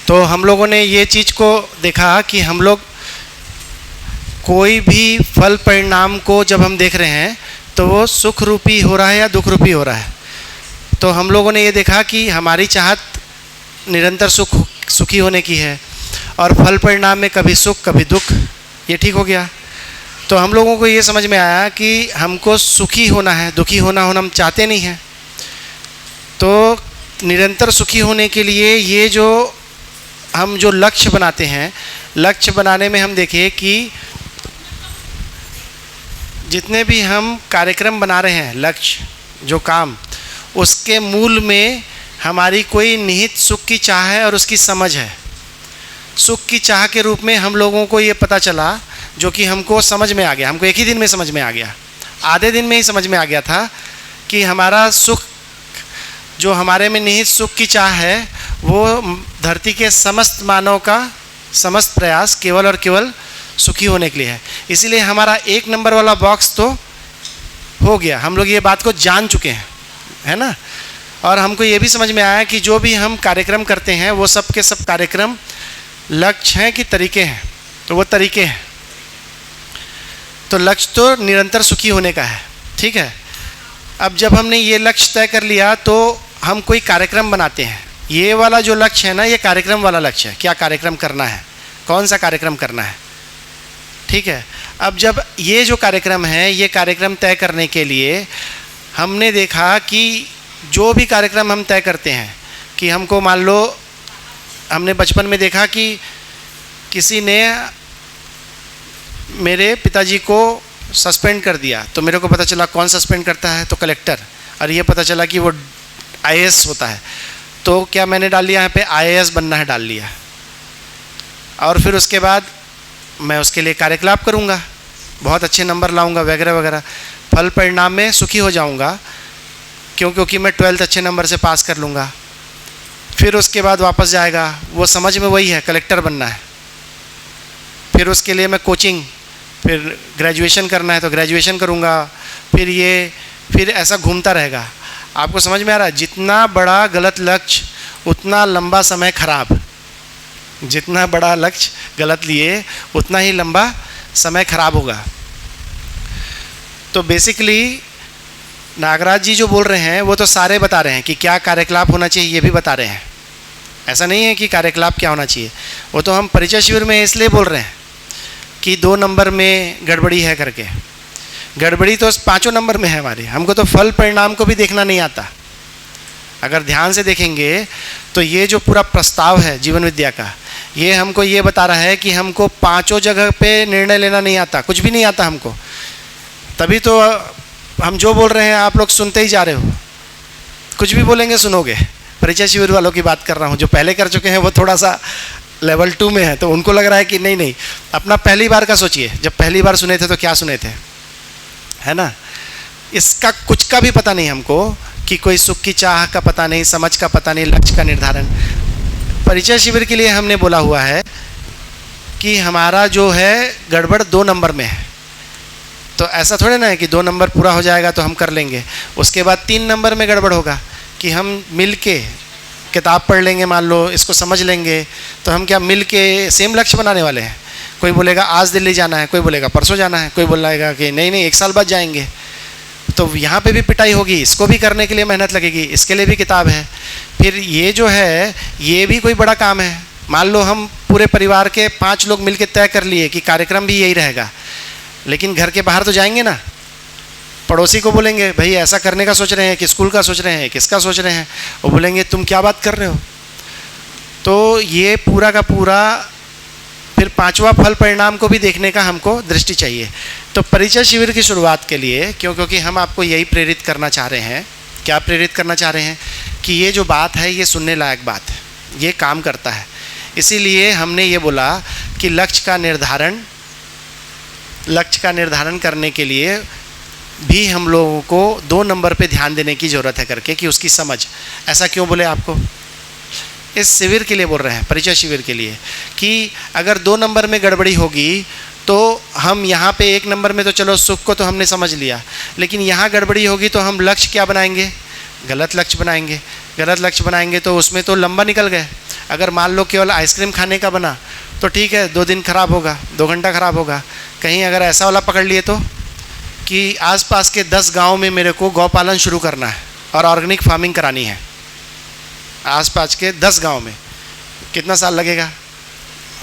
तो हम लोगों ने ये चीज़ को देखा कि हम लोग कोई भी फल परिणाम को जब हम देख रहे हैं तो वो सुख रूपी हो रहा है या दुख रूपी हो रहा है। तो हम लोगों ने ये देखा कि हमारी चाहत निरंतर सुखी होने की है और फल परिणाम में कभी सुख कभी दुख, ये ठीक हो गया। तो हम लोगों को ये समझ में आया कि हमको सुखी होना है, दुखी होना हम चाहते नहीं हैं। तो निरंतर सुखी होने के लिए ये जो हम जो लक्ष्य बनाते हैं, लक्ष्य बनाने में हम देखें कि जितने भी हम कार्यक्रम बना रहे हैं, लक्ष्य जो काम, उसके मूल में हमारी कोई निहित सुख की चाह है और उसकी समझ है। सुख की चाह के रूप में हम लोगों को ये पता चला, जो कि हमको समझ में आ गया, हमको एक ही दिन में समझ में आ गया, आधे दिन में ही समझ में आ गया था कि हमारा सुख, जो हमारे में निहित सुख की चाह है, वो धरती के समस्त मानव का समस्त प्रयास केवल और केवल सुखी होने के लिए है। इसीलिए हमारा 1 नंबर वाला बॉक्स तो हो गया, हम लोग ये बात को जान चुके हैं, है ना। और हमको ये भी समझ में आया कि जो भी हम कार्यक्रम करते हैं वो सब के सब कार्यक्रम लक्ष्य हैं कि तरीके हैं, तो वो तरीके हैं। तो लक्ष्य तो निरंतर सुखी होने का है, ठीक है। अब जब हमने ये लक्ष्य तय कर लिया तो हम कोई कार्यक्रम बनाते हैं। ये वाला जो लक्ष्य है ना, ये कार्यक्रम वाला लक्ष्य है, क्या कार्यक्रम करना है, कौन सा कार्यक्रम करना है, ठीक है। अब जब ये जो कार्यक्रम है, ये कार्यक्रम तय करने के लिए हमने देखा कि जो भी कार्यक्रम हम तय करते हैं, कि हमको मान लो हमने बचपन में देखा कि किसी ने मेरे पिताजी को सस्पेंड कर दिया, तो मेरे को पता चला कौन सस्पेंड करता है, तो कलेक्टर, और ये पता चला कि वो IAS होता है। तो क्या मैंने डाल लिया यहाँ पे IAS बनना है, डाल लिया, और फिर उसके बाद मैं उसके लिए कार्यकलाप करूँगा, बहुत अच्छे नंबर लाऊंगा वगैरह वगैरह, फल परिणाम में सुखी हो जाऊँगा क्योंकि मैं 12th अच्छे नंबर से पास कर लूँगा। फिर उसके बाद वापस जाएगा, वो समझ में वही है, कलेक्टर बनना है। फिर उसके लिए मैं कोचिंग, फिर ग्रेजुएशन करना है तो ग्रेजुएशन करूँगा, फिर ऐसा घूमता रहेगा। आपको समझ में आ रहा है, जितना बड़ा गलत लक्ष्य उतना लंबा समय खराब, जितना बड़ा लक्ष्य गलत लिए उतना ही लंबा समय खराब होगा। तो बेसिकली नागराज जी जो बोल रहे हैं वो तो सारे बता रहे हैं कि क्या कार्यकलाप होना चाहिए, ये भी बता रहे हैं। ऐसा नहीं है कि कार्यकलाप क्या होना चाहिए, वो तो हम परिचय शिविर में इसलिए बोल रहे हैं कि 2 नंबर में गड़बड़ी है करके। गड़बड़ी तो 5 नंबर में है हमारे, हमको तो फल परिणाम को भी देखना नहीं आता। अगर ध्यान से देखेंगे तो ये जो पूरा प्रस्ताव है जीवन विद्या का, ये हमको ये बता रहा है कि हमको 5 जगह पे निर्णय लेना नहीं आता, कुछ भी नहीं आता हमको। तभी तो हम जो बोल रहे हैं आप लोग सुनते ही जा रहे हो, कुछ भी बोलेंगे सुनोगे। परिचय शिविर वालों की बात कर रहा हूँ, जो पहले कर चुके हैं वो थोड़ा सा लेवल 2 में है, तो उनको लग रहा है कि नहीं, अपना पहली बार का सोचिए, जब पहली बार सुने थे तो क्या सुने थे, है ना। इसका कुछ का भी पता नहीं हमको, कि कोई सुख की चाह का पता नहीं, समझ का पता नहीं, लक्ष्य का निर्धारण। परिचय शिविर के लिए हमने बोला हुआ है कि हमारा जो है गड़बड़ 2 नंबर में है। तो ऐसा थोड़े ना है कि 2 नंबर पूरा हो जाएगा तो हम कर लेंगे, उसके बाद 3 नंबर में गड़बड़ होगा कि हम मिल के किताब पढ़ लेंगे, मान लो इसको समझ लेंगे, तो हम क्या मिल के सेम लक्ष्य बनाने वाले हैं। कोई बोलेगा आज दिल्ली जाना है, कोई बोलेगा परसों जाना है, कोई बोलेगा कि नहीं 1 साल बाद जाएंगे। तो यहाँ पे भी पिटाई होगी, इसको भी करने के लिए मेहनत लगेगी, इसके लिए भी किताब है। फिर ये जो है ये भी कोई बड़ा काम है। मान लो हम पूरे परिवार के 5 लोग मिल के तय कर लिए कि कार्यक्रम भी यही रहेगा, लेकिन घर के बाहर तो जाएंगे ना, पड़ोसी को बोलेंगे भाई ऐसा करने का सोच रहे हैं, कि स्कूल का सोच रहे हैं, किसका सोच रहे हैं, वो बोलेंगे तुम क्या बात कर रहे हो। तो ये पूरा का पूरा फिर 5वां फल परिणाम को भी देखने का हमको दृष्टि चाहिए। तो परिचय शिविर की शुरुआत के लिए क्योंकि हम आपको यही प्रेरित करना चाह रहे हैं। क्या प्रेरित करना चाह रहे हैं कि ये जो बात है ये सुनने लायक बात है, ये काम करता है। इसीलिए हमने ये बोला कि लक्ष्य का निर्धारण करने के लिए भी हम लोगों को 2 नंबर पे ध्यान देने की ज़रूरत है करके, कि उसकी समझ। ऐसा क्यों बोले आपको, इस शिविर के लिए बोल रहे हैं, परिचय शिविर के लिए, कि अगर 2 नंबर में गड़बड़ी होगी तो हम यहाँ पे 1 नंबर में तो चलो सुख को तो हमने समझ लिया, लेकिन यहाँ गड़बड़ी होगी तो हम लक्ष्य क्या बनाएंगे, गलत लक्ष्य बनाएंगे। गलत लक्ष्य बनाएंगे तो उसमें तो लंबा निकल गए। अगर मान लो केवल आइसक्रीम खाने का बना तो ठीक है, 2 दिन खराब होगा, 2 घंटा खराब होगा। कहीं अगर ऐसा वाला पकड़ लिए तो कि आसपास के 10 गांव में मेरे को गौपालन शुरू करना है और ऑर्गेनिक फार्मिंग करानी है, आसपास के 10 गांव में, कितना साल लगेगा?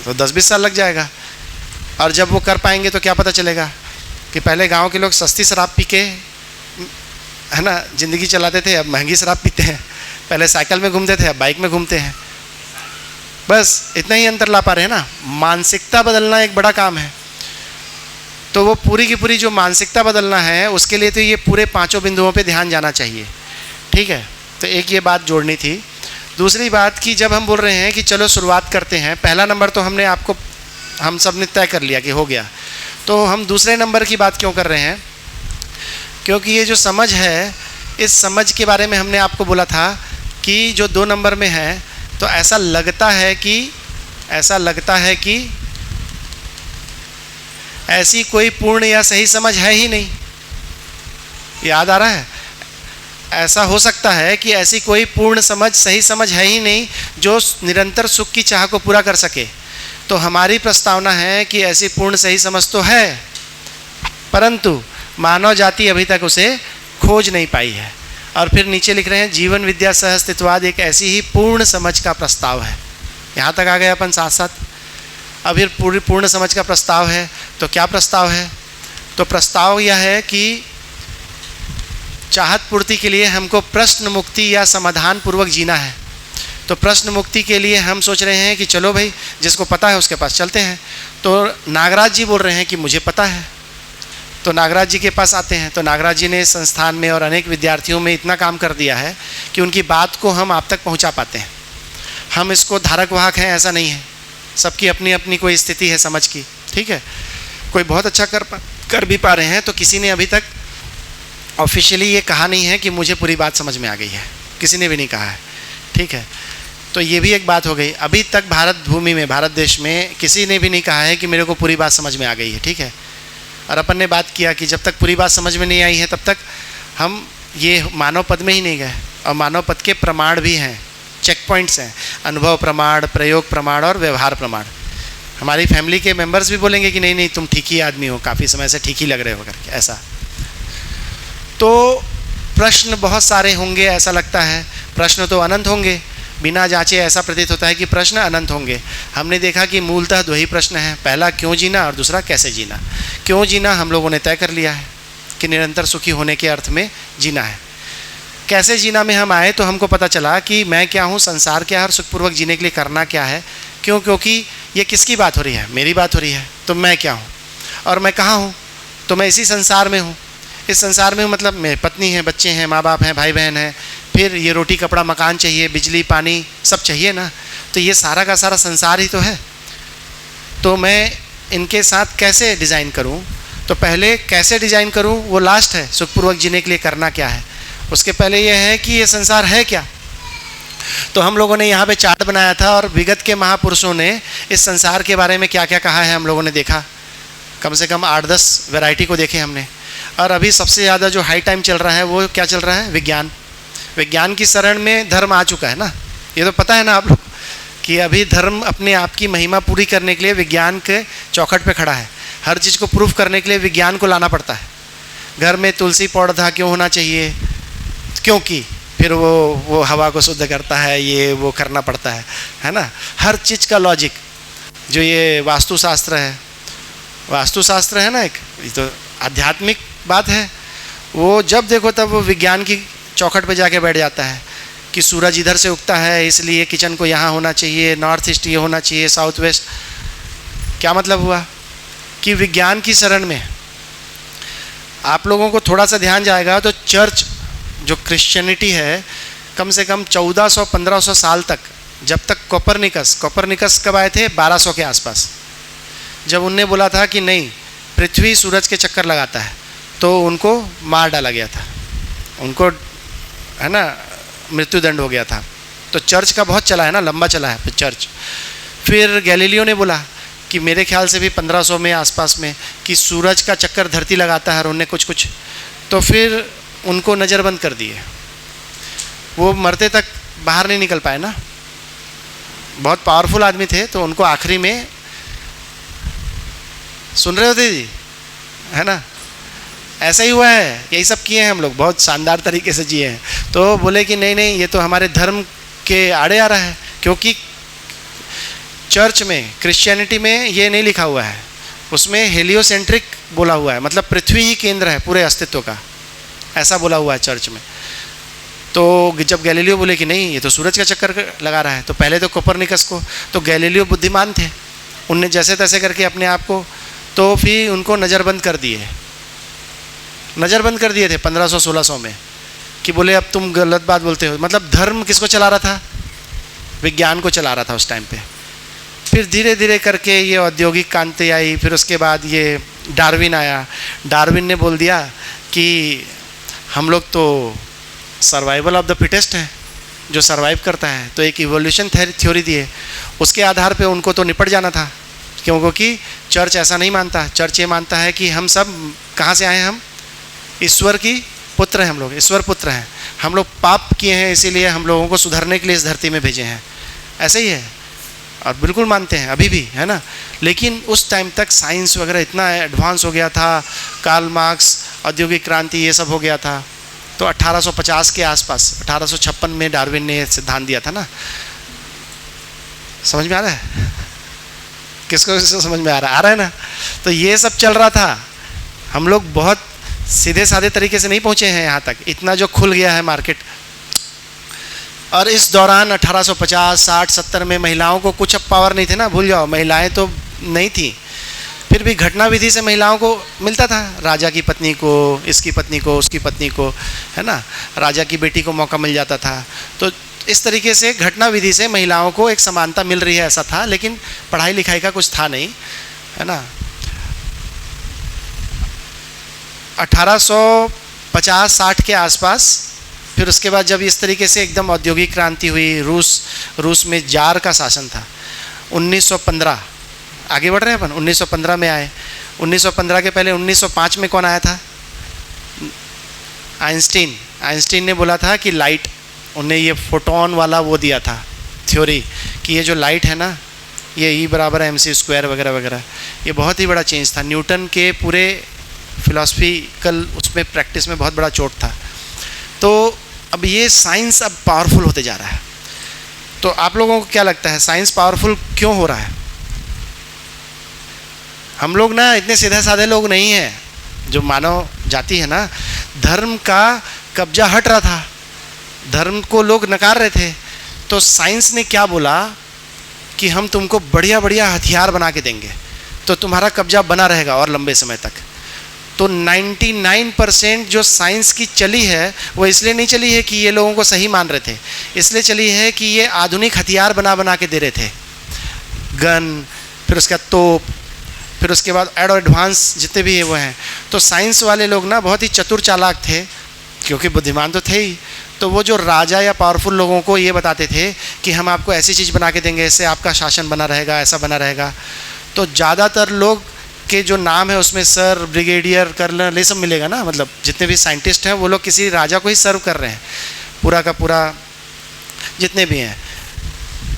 तो 10-20 साल लग जाएगा। और जब वो कर पाएंगे तो क्या पता चलेगा कि पहले गांव के लोग सस्ती शराब पी के, है ना, ज़िंदगी चलाते थे, अब महंगी शराब पीते हैं। पहले साइकिल में घूमते थे, अब बाइक में घूमते हैं। बस इतना ही अंतर ला पा रहे हैं ना। मानसिकता बदलना एक बड़ा काम है। तो वो पूरी की पूरी जो मानसिकता बदलना है उसके लिए तो ये पूरे 5 बिंदुओं पे ध्यान जाना चाहिए, ठीक है। तो एक ये बात जोड़नी थी। दूसरी बात कि जब हम बोल रहे हैं कि चलो शुरुआत करते हैं, पहला नंबर तो हम सब ने तय कर लिया कि हो गया, तो हम दूसरे नंबर की बात क्यों कर रहे हैं? क्योंकि ये जो समझ है, इस समझ के बारे में हमने आपको बोला था कि जो 2 नंबर में है, तो ऐसा लगता है कि ऐसी कोई पूर्ण या सही समझ है ही नहीं। याद आ रहा है? ऐसा हो सकता है कि ऐसी कोई पूर्ण समझ, सही समझ है ही नहीं जो निरंतर सुख की चाह को पूरा कर सके। तो हमारी प्रस्तावना है कि ऐसी पूर्ण सही समझ तो है, परंतु मानव जाति अभी तक उसे खोज नहीं पाई है। और फिर नीचे लिख रहे हैं, जीवन विद्या सह अस्तित्ववाद एक ऐसी ही पूर्ण समझ का प्रस्ताव है। यहाँ तक आ गए अपन साथ साथ। अब फिर पूरी पूर्ण समझ का प्रस्ताव है, तो क्या प्रस्ताव है? तो प्रस्ताव यह है कि चाहत पूर्ति के लिए हमको प्रश्न मुक्ति या समाधान पूर्वक जीना है। तो प्रश्न मुक्ति के लिए हम सोच रहे हैं कि चलो भाई, जिसको पता है उसके पास चलते हैं। तो नागराज जी बोल रहे हैं कि मुझे पता है, तो नागराज जी के पास आते हैं। तो नागराज जी ने संस्थान में और अनेक विद्यार्थियों में इतना काम कर दिया है कि उनकी बात को हम आप तक पहुंचा पाते हैं। हम इसको धारक वाहक हैं ऐसा नहीं है, सबकी अपनी अपनी कोई स्थिति है समझ की, ठीक है। कोई बहुत अच्छा कर भी पा रहे हैं, तो किसी ने अभी तक ऑफिशियली ये कहा नहीं है कि मुझे पूरी बात समझ में आ गई है, किसी ने भी नहीं कहा है, ठीक है। तो ये भी एक बात हो गई। अभी तक भारत भूमि में, भारत देश में किसी ने भी नहीं कहा है कि मेरे को पूरी बात समझ में आ गई है, ठीक है। और अपन ने बात किया कि जब तक पूरी बात समझ में नहीं आई है तब तक हम ये मानव पद में ही नहीं गए। और मानव पद के प्रमाण भी हैं, चेक पॉइंट्स हैं, अनुभव प्रमाण, प्रयोग प्रमाण और व्यवहार प्रमाण। हमारी फैमिली के मेंबर्स भी बोलेंगे कि नहीं नहीं तुम ठीक ही आदमी हो, काफ़ी समय से ठीक ही लग रहे हो करके, ऐसा। तो प्रश्न बहुत सारे होंगे ऐसा लगता है, प्रश्न तो अनंत होंगे, बिना जांचे ऐसा प्रतीत होता है कि प्रश्न अनंत होंगे। हमने देखा कि मूलतः 2 ही प्रश्न हैं, पहला क्यों जीना और दूसरा कैसे जीना। क्यों जीना हम लोगों ने तय कर लिया है कि निरंतर सुखी होने के अर्थ में जीना है। कैसे जीना में हम आए तो हमको पता चला कि मैं क्या हूँ, संसार क्या है और सुखपूर्वक जीने के लिए करना क्या है। क्यों? क्योंकि ये किसकी बात हो रही है? मेरी बात हो रही है। तो मैं क्या हूँ और मैं कहाँ हूँ? तो मैं इसी संसार में हूँ। इस संसार में मतलब मेरी पत्नी है, बच्चे हैं, माँ बाप हैं, भाई बहन हैं, फिर ये रोटी कपड़ा मकान चाहिए, बिजली पानी सब चाहिए ना। तो ये सारा का सारा संसार ही तो है। तो मैं इनके साथ कैसे डिज़ाइन करूं? तो पहले कैसे डिज़ाइन करूं वो लास्ट है, सुखपूर्वक जीने के लिए करना क्या है। उसके पहले ये है कि ये संसार है क्या। तो हम लोगों ने यहाँ पे चार्ट बनाया था और विगत के महापुरुषों ने इस संसार के बारे में क्या क्या कहा है हम लोगों ने देखा। कम से कम 8-10 वैरायटी को देखे हमने। और अभी सबसे ज़्यादा जो हाई टाइम चल रहा है वो क्या चल रहा है? विज्ञान। विज्ञान की शरण में धर्म आ चुका है ना, ये तो पता है ना आप लोग कि अभी धर्म अपने आप की महिमा पूरी करने के लिए विज्ञान के चौखट पे खड़ा है। हर चीज़ को प्रूफ करने के लिए विज्ञान को लाना पड़ता है। घर में तुलसी पौधा क्यों होना चाहिए? क्योंकि फिर वो हवा को शुद्ध करता है, ये वो करना पड़ता है ना। हर चीज़ का लॉजिक, जो ये वास्तुशास्त्र है ना, एक ये तो आध्यात्मिक बात है। वो जब देखो तब वो विज्ञान की चौखट पे जाके बैठ जाता है कि सूरज इधर से उगता है इसलिए किचन को यहाँ होना चाहिए, नॉर्थ ईस्ट ये होना चाहिए, साउथ वेस्ट। क्या मतलब हुआ कि विज्ञान की शरण में आप लोगों को थोड़ा सा ध्यान जाएगा तो चर्च जो क्रिश्चियनिटी है, कम से कम 1400-1500 साल तक, जब तक कोपरनिकस कब आए थे? 1200 के आसपास, जब उनने बोला था कि नहीं पृथ्वी सूरज के चक्कर लगाता है, तो उनको मार डाला गया था, उनको है ना मृत्युदंड हो गया था। तो चर्च का बहुत चला है ना, लंबा चला है चर्च। फिर गैलीलियो ने बोला कि मेरे ख्याल से भी 1500 में आसपास में कि सूरज का चक्कर धरती लगाता है, और उनने कुछ तो फिर उनको नज़रबंद कर दिए। वो मरते तक बाहर नहीं निकल पाए ना। बहुत पावरफुल आदमी थे, तो उनको आखिरी में, सुन रहे होते जी, है ना, ऐसा ही हुआ है, यही सब किए हैं हम लोग, बहुत शानदार तरीके से जिए हैं। तो बोले कि नहीं नहीं, ये तो हमारे धर्म के आड़े आ रहा है, क्योंकि चर्च में, क्रिश्चियनिटी में ये नहीं लिखा हुआ है, उसमें हेलियोसेंट्रिक बोला हुआ है, मतलब पृथ्वी ही केंद्र है पूरे अस्तित्व का, ऐसा बोला हुआ है चर्च में। तो जब गैलीलियो बोले कि नहीं, ये तो सूरज का चक्कर लगा रहा है, तो पहले तो कोपरनिकस को, तो गैलीलियो बुद्धिमान थे, उनने जैसे तैसे करके अपने आप को, तो फिर उनको नज़रबंद कर दिए, नज़रबंद कर दिए थे 1500-1600 में, कि बोले अब तुम गलत बात बोलते हो। मतलब धर्म किसको चला रहा था? विज्ञान को चला रहा था उस टाइम पे। फिर धीरे धीरे करके ये औद्योगिक क्रांति आई, फिर उसके बाद ये डार्विन आया। डार्विन ने बोल दिया कि हम लोग तो सर्वाइवल ऑफ द फिटेस्ट है, जो सर्वाइव करता है, तो एक इवोल्यूशन थ्योरी दिए, उसके आधार पे उनको तो निपट जाना था, क्योंकि चर्च ऐसा नहीं मानता। चर्च ये मानता है कि हम सब कहाँ से आए हैं, हम ईश्वर की पुत्र हैं, हम लोग ईश्वर पुत्र हैं, हम लोग पाप किए हैं, इसीलिए हम लोगों को सुधरने के लिए इस धरती में भेजे हैं, ऐसे ही है, और बिल्कुल मानते हैं अभी भी, है ना। लेकिन उस टाइम तक साइंस वगैरह इतना एडवांस हो गया था, कार्ल मार्क्स, औद्योगिक क्रांति, ये सब हो गया था। तो 1850 के आसपास, 1856 में डार्विन ने सिद्धांत दिया था ना। समझ में आ रहा है? किसको समझ में आ रहा है ना? तो ये सब चल रहा था। हम लोग बहुत सीधे साधे तरीके से नहीं पहुंचे हैं यहाँ तक, इतना जो खुल गया है मार्केट। और इस दौरान 1850, 60, 70 में महिलाओं को कुछ अब पावर नहीं थे ना, भूल जाओ, महिलाएं तो नहीं थी, फिर भी घटना विधि से महिलाओं को मिलता था, राजा की पत्नी को, इसकी पत्नी को, उसकी पत्नी को, है ना, राजा की बेटी को मौका मिल जाता था। तो इस तरीके से घटना विधि से महिलाओं को एक समानता मिल रही है, ऐसा था, लेकिन पढ़ाई लिखाई का कुछ था नहीं, है ना। 1850-60 के आसपास, फिर उसके बाद जब इस तरीके से एकदम औद्योगिक क्रांति हुई, रूस में जार का शासन था। 1915, आगे बढ़ रहे हैं अपन, 1915 में आए। 1915 के पहले 1905 में कौन आया था? आइंस्टीन ने बोला था कि लाइट, उन्हें ये फोटोन वाला वो दिया था थ्योरी, कि ये जो लाइट है ना, ये E = mc² वगैरह वगैरह, ये बहुत ही बड़ा चेंज था। न्यूटन के पूरे फिलॉसफिकल उसमें प्रैक्टिस में बहुत बड़ा चोट था। तो अब ये साइंस अब पावरफुल होते जा रहा है। तो आप लोगों को क्या लगता है साइंस पावरफुल क्यों हो रहा है? हम लोग ना इतने सीधे साधे लोग नहीं हैं, जो मानव जाति है ना, धर्म का कब्जा हट रहा था, धर्म को लोग नकार रहे थे। तो साइंस ने क्या बोला कि हम तुमको बढ़िया बढ़िया हथियार बना के देंगे, तो तुम्हारा कब्जा बना रहेगा और लंबे समय तक। तो 99% जो साइंस की चली है वो इसलिए नहीं चली है कि ये लोगों को सही मान रहे थे, इसलिए चली है कि ये आधुनिक हथियार बना के दे रहे थे, गन, फिर उसका तोप, फिर उसके बाद एडवांस जितने भी ये वो हैं। तो साइंस वाले लोग ना बहुत ही चतुर चालाक थे, क्योंकि बुद्धिमान तो थे ही। तो वो जो राजा या पावरफुल लोगों को ये बताते थे कि हम आपको ऐसी चीज़ बना के देंगे, इससे आपका शासन बना रहेगा, ऐसा बना रहेगा। तो ज़्यादातर लोग के जो नाम है उसमें सर, ब्रिगेडियर, कर्नल, ये सब मिलेगा ना। मतलब जितने भी साइंटिस्ट हैं वो लोग किसी राजा को ही सर्व कर रहे हैं, पूरा का पूरा जितने भी हैं।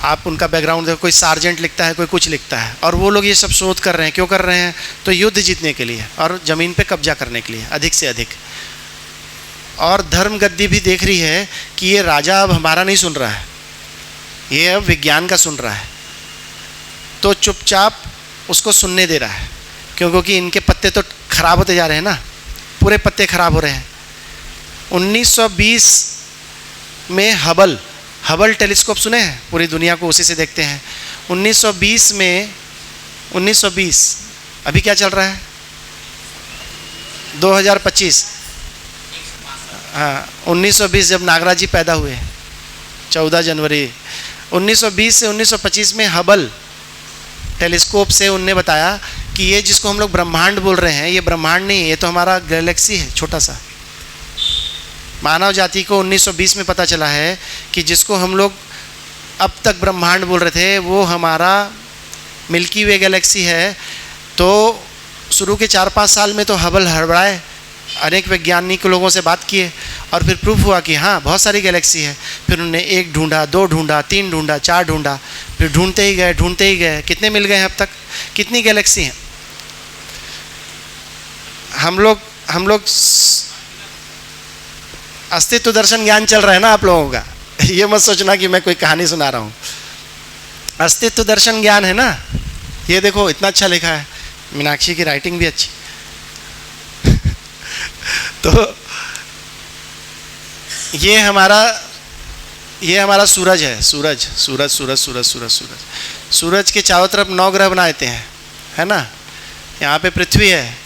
आप उनका बैकग्राउंड देखो, कोई सार्जेंट लिखता है, कोई कुछ लिखता है, और वो लोग ये सब शोध कर रहे हैं। क्यों कर रहे हैं? तो युद्ध जीतने के लिए और ज़मीन पे कब्जा करने के लिए अधिक से अधिक। और धर्म गद्दी भी देख रही है कि ये राजा अब हमारा नहीं सुन रहा है, ये अब विज्ञान का सुन रहा है, तो चुपचाप उसको सुनने दे रहा है। क्योंकि इनके पत्ते तो खराब होते जा रहे हैं ना, पूरे पत्ते खराब हो रहे हैं। 1920 में हबल टेलीस्कोप सुने हैं, पूरी दुनिया को उसी से देखते हैं। 1920 में 1920 अभी क्या चल रहा है? 2025। हाँ, 1920 जब नागराज जी पैदा हुए, 14 जनवरी 1920 से 1925 में हबल टेलीस्कोप से उनने बताया कि ये जिसको हम लोग ब्रह्मांड बोल रहे हैं, ये ब्रह्मांड नहीं है, ये तो हमारा गैलेक्सी है, छोटा सा। मानव जाति को 1920 में पता चला है कि जिसको हम लोग अब तक ब्रह्मांड बोल रहे थे वो हमारा मिल्की वे गैलेक्सी है। तो शुरू के 4-5 साल में तो हबल हड़बड़ाए, अनेक वैज्ञानिक लोगों से बात किए, और फिर प्रूफ हुआ कि हाँ बहुत सारी गैलेक्सी है। फिर उन्होंने एक ढूंढा, दो ढूंढा, तीन ढूंढा, चार ढूंढा, फिर ढूंढते ही गए, ढूंढते ही गए। कितने मिल गए हैं अब तक? कितनी गैलेक्सी हैं? हम लोग अस्तित्व दर्शन ज्ञान चल रहा है ना आप लोगों का। ये मत सोचना कि मैं कोई कहानी सुना रहा हूँ। अस्तित्व दर्शन ज्ञान है ना। ये देखो इतना अच्छा लिखा है, मीनाक्षी की राइटिंग भी अच्छी। तो ये हमारा सूरज है। सूरज के चारों तरफ 9 ग्रह बना देते हैं, है ना। यहाँ पे पृथ्वी है,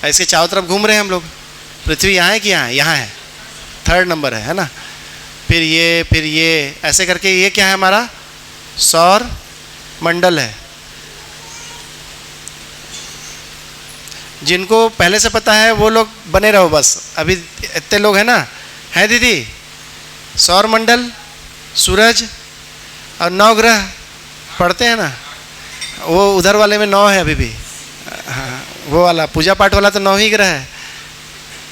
इसके चारों तरफ घूम रहे हैं हम लोग। पृथ्वी यहाँ है कि यहाँ है, 3rd नंबर है ना। फिर ये ऐसे करके ये क्या है? हमारा सौर मंडल है। जिनको पहले से पता है वो लोग बने रहो बस। अभी इतने लोग हैं ना, है दीदी? सौर मंडल, सूरज और 9 ग्रह पढ़ते हैं ना। वो उधर वाले में 9 है अभी भी। हाँ, वो वाला पूजा पाठ वाला तो 9 ही ग्रह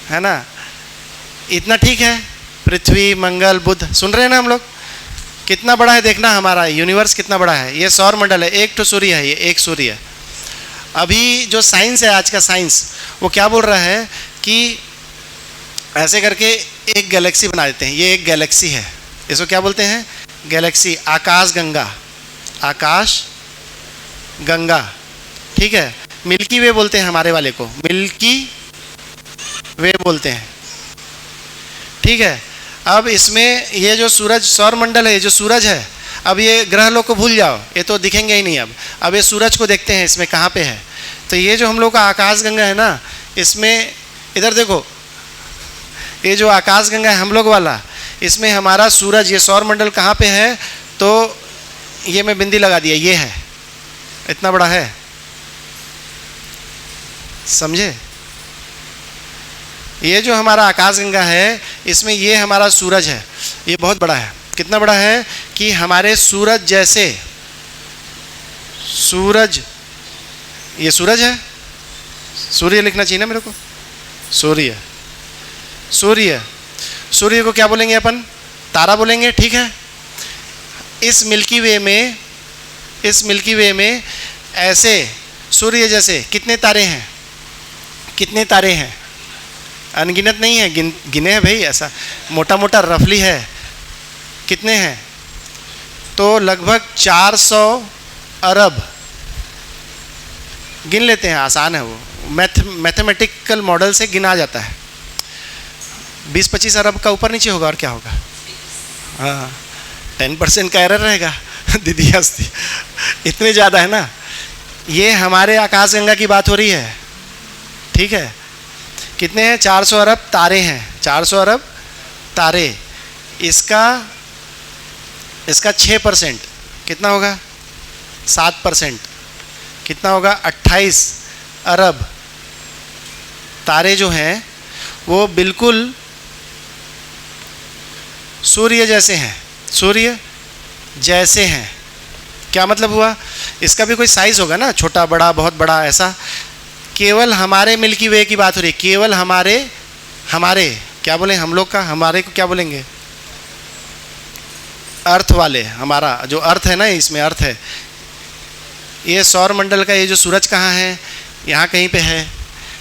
है ना। इतना ठीक है। पृथ्वी, मंगल, बुध, सुन रहे हैं ना हम लोग? कितना बड़ा है देखना, हमारा यूनिवर्स कितना बड़ा है। ये सौर मंडल है, एक तो सूर्य है, ये एक सूर्य है। अभी जो साइंस है, आज का साइंस, वो क्या बोल रहा है कि ऐसे करके एक गैलेक्सी बना देते हैं। ये एक गैलेक्सी है, इसको क्या बोलते हैं? गैलेक्सी, आकाश गंगा, ठीक है। मिल्की वे बोलते हैं हमारे वाले को, मिल्की वे बोलते हैं, ठीक है। अब इसमें ये जो सूरज, सौर मंडल है, ये जो सूरज है, अब ये ग्रह लोग को भूल जाओ, ये तो दिखेंगे ही नहीं। अब ये सूरज को देखते हैं, इसमें कहाँ पे है। तो ये जो हम लोग का आकाश गंगा है ना, इसमें इधर देखो, ये जो आकाश गंगा है हम लोग वाला, इसमें हमारा सूरज, ये सौर मंडल कहाँ पे है? तो ये मैं बिंदी लगा दिया, ये है, इतना बड़ा है, समझे? ये जो हमारा आकाश गंगा है, इसमें ये हमारा सूरज है, ये बहुत बड़ा है। कितना बड़ा है कि हमारे सूरज जैसे, ये सूरज है, सूर्य लिखना चाहिए ना मेरे को, सूर्य को क्या बोलेंगे अपन? तारा बोलेंगे, ठीक है। इस मिल्की वे में ऐसे सूर्य जैसे कितने तारे हैं? अनगिनत नहीं है, गिने हैं भाई, ऐसा मोटा मोटा रफली है। कितने हैं? तो लगभग 400 अरब गिन लेते हैं, आसान है वो, मैथमेटिकल मॉडल से गिना जाता है। 20-25 अरब का ऊपर नीचे होगा और क्या होगा? हाँ, 10% का एरर रहेगा। दीदी हंसती, इतने ज़्यादा है ना। ये हमारे आकाश गंगा की बात हो रही है, ठीक है। कितने हैं? 400 अरब तारे हैं, 400 अरब तारे। इसका 6% कितना होगा? 7%। कितना होगा? 28 अरब तारे जो हैं वो बिल्कुल सूर्य जैसे हैं। क्या मतलब हुआ? इसका भी कोई साइज होगा ना, छोटा बड़ा, बहुत बड़ा, ऐसा। केवल हमारे मिल्की वे की बात हो रही है, केवल हमारे क्या बोले हम लोग का, हमारे को क्या बोलेंगे? अर्थ वाले, हमारा जो अर्थ है ना, इसमें अर्थ है। ये सौर मंडल का ये जो सूरज कहाँ है? यहाँ कहीं पे है।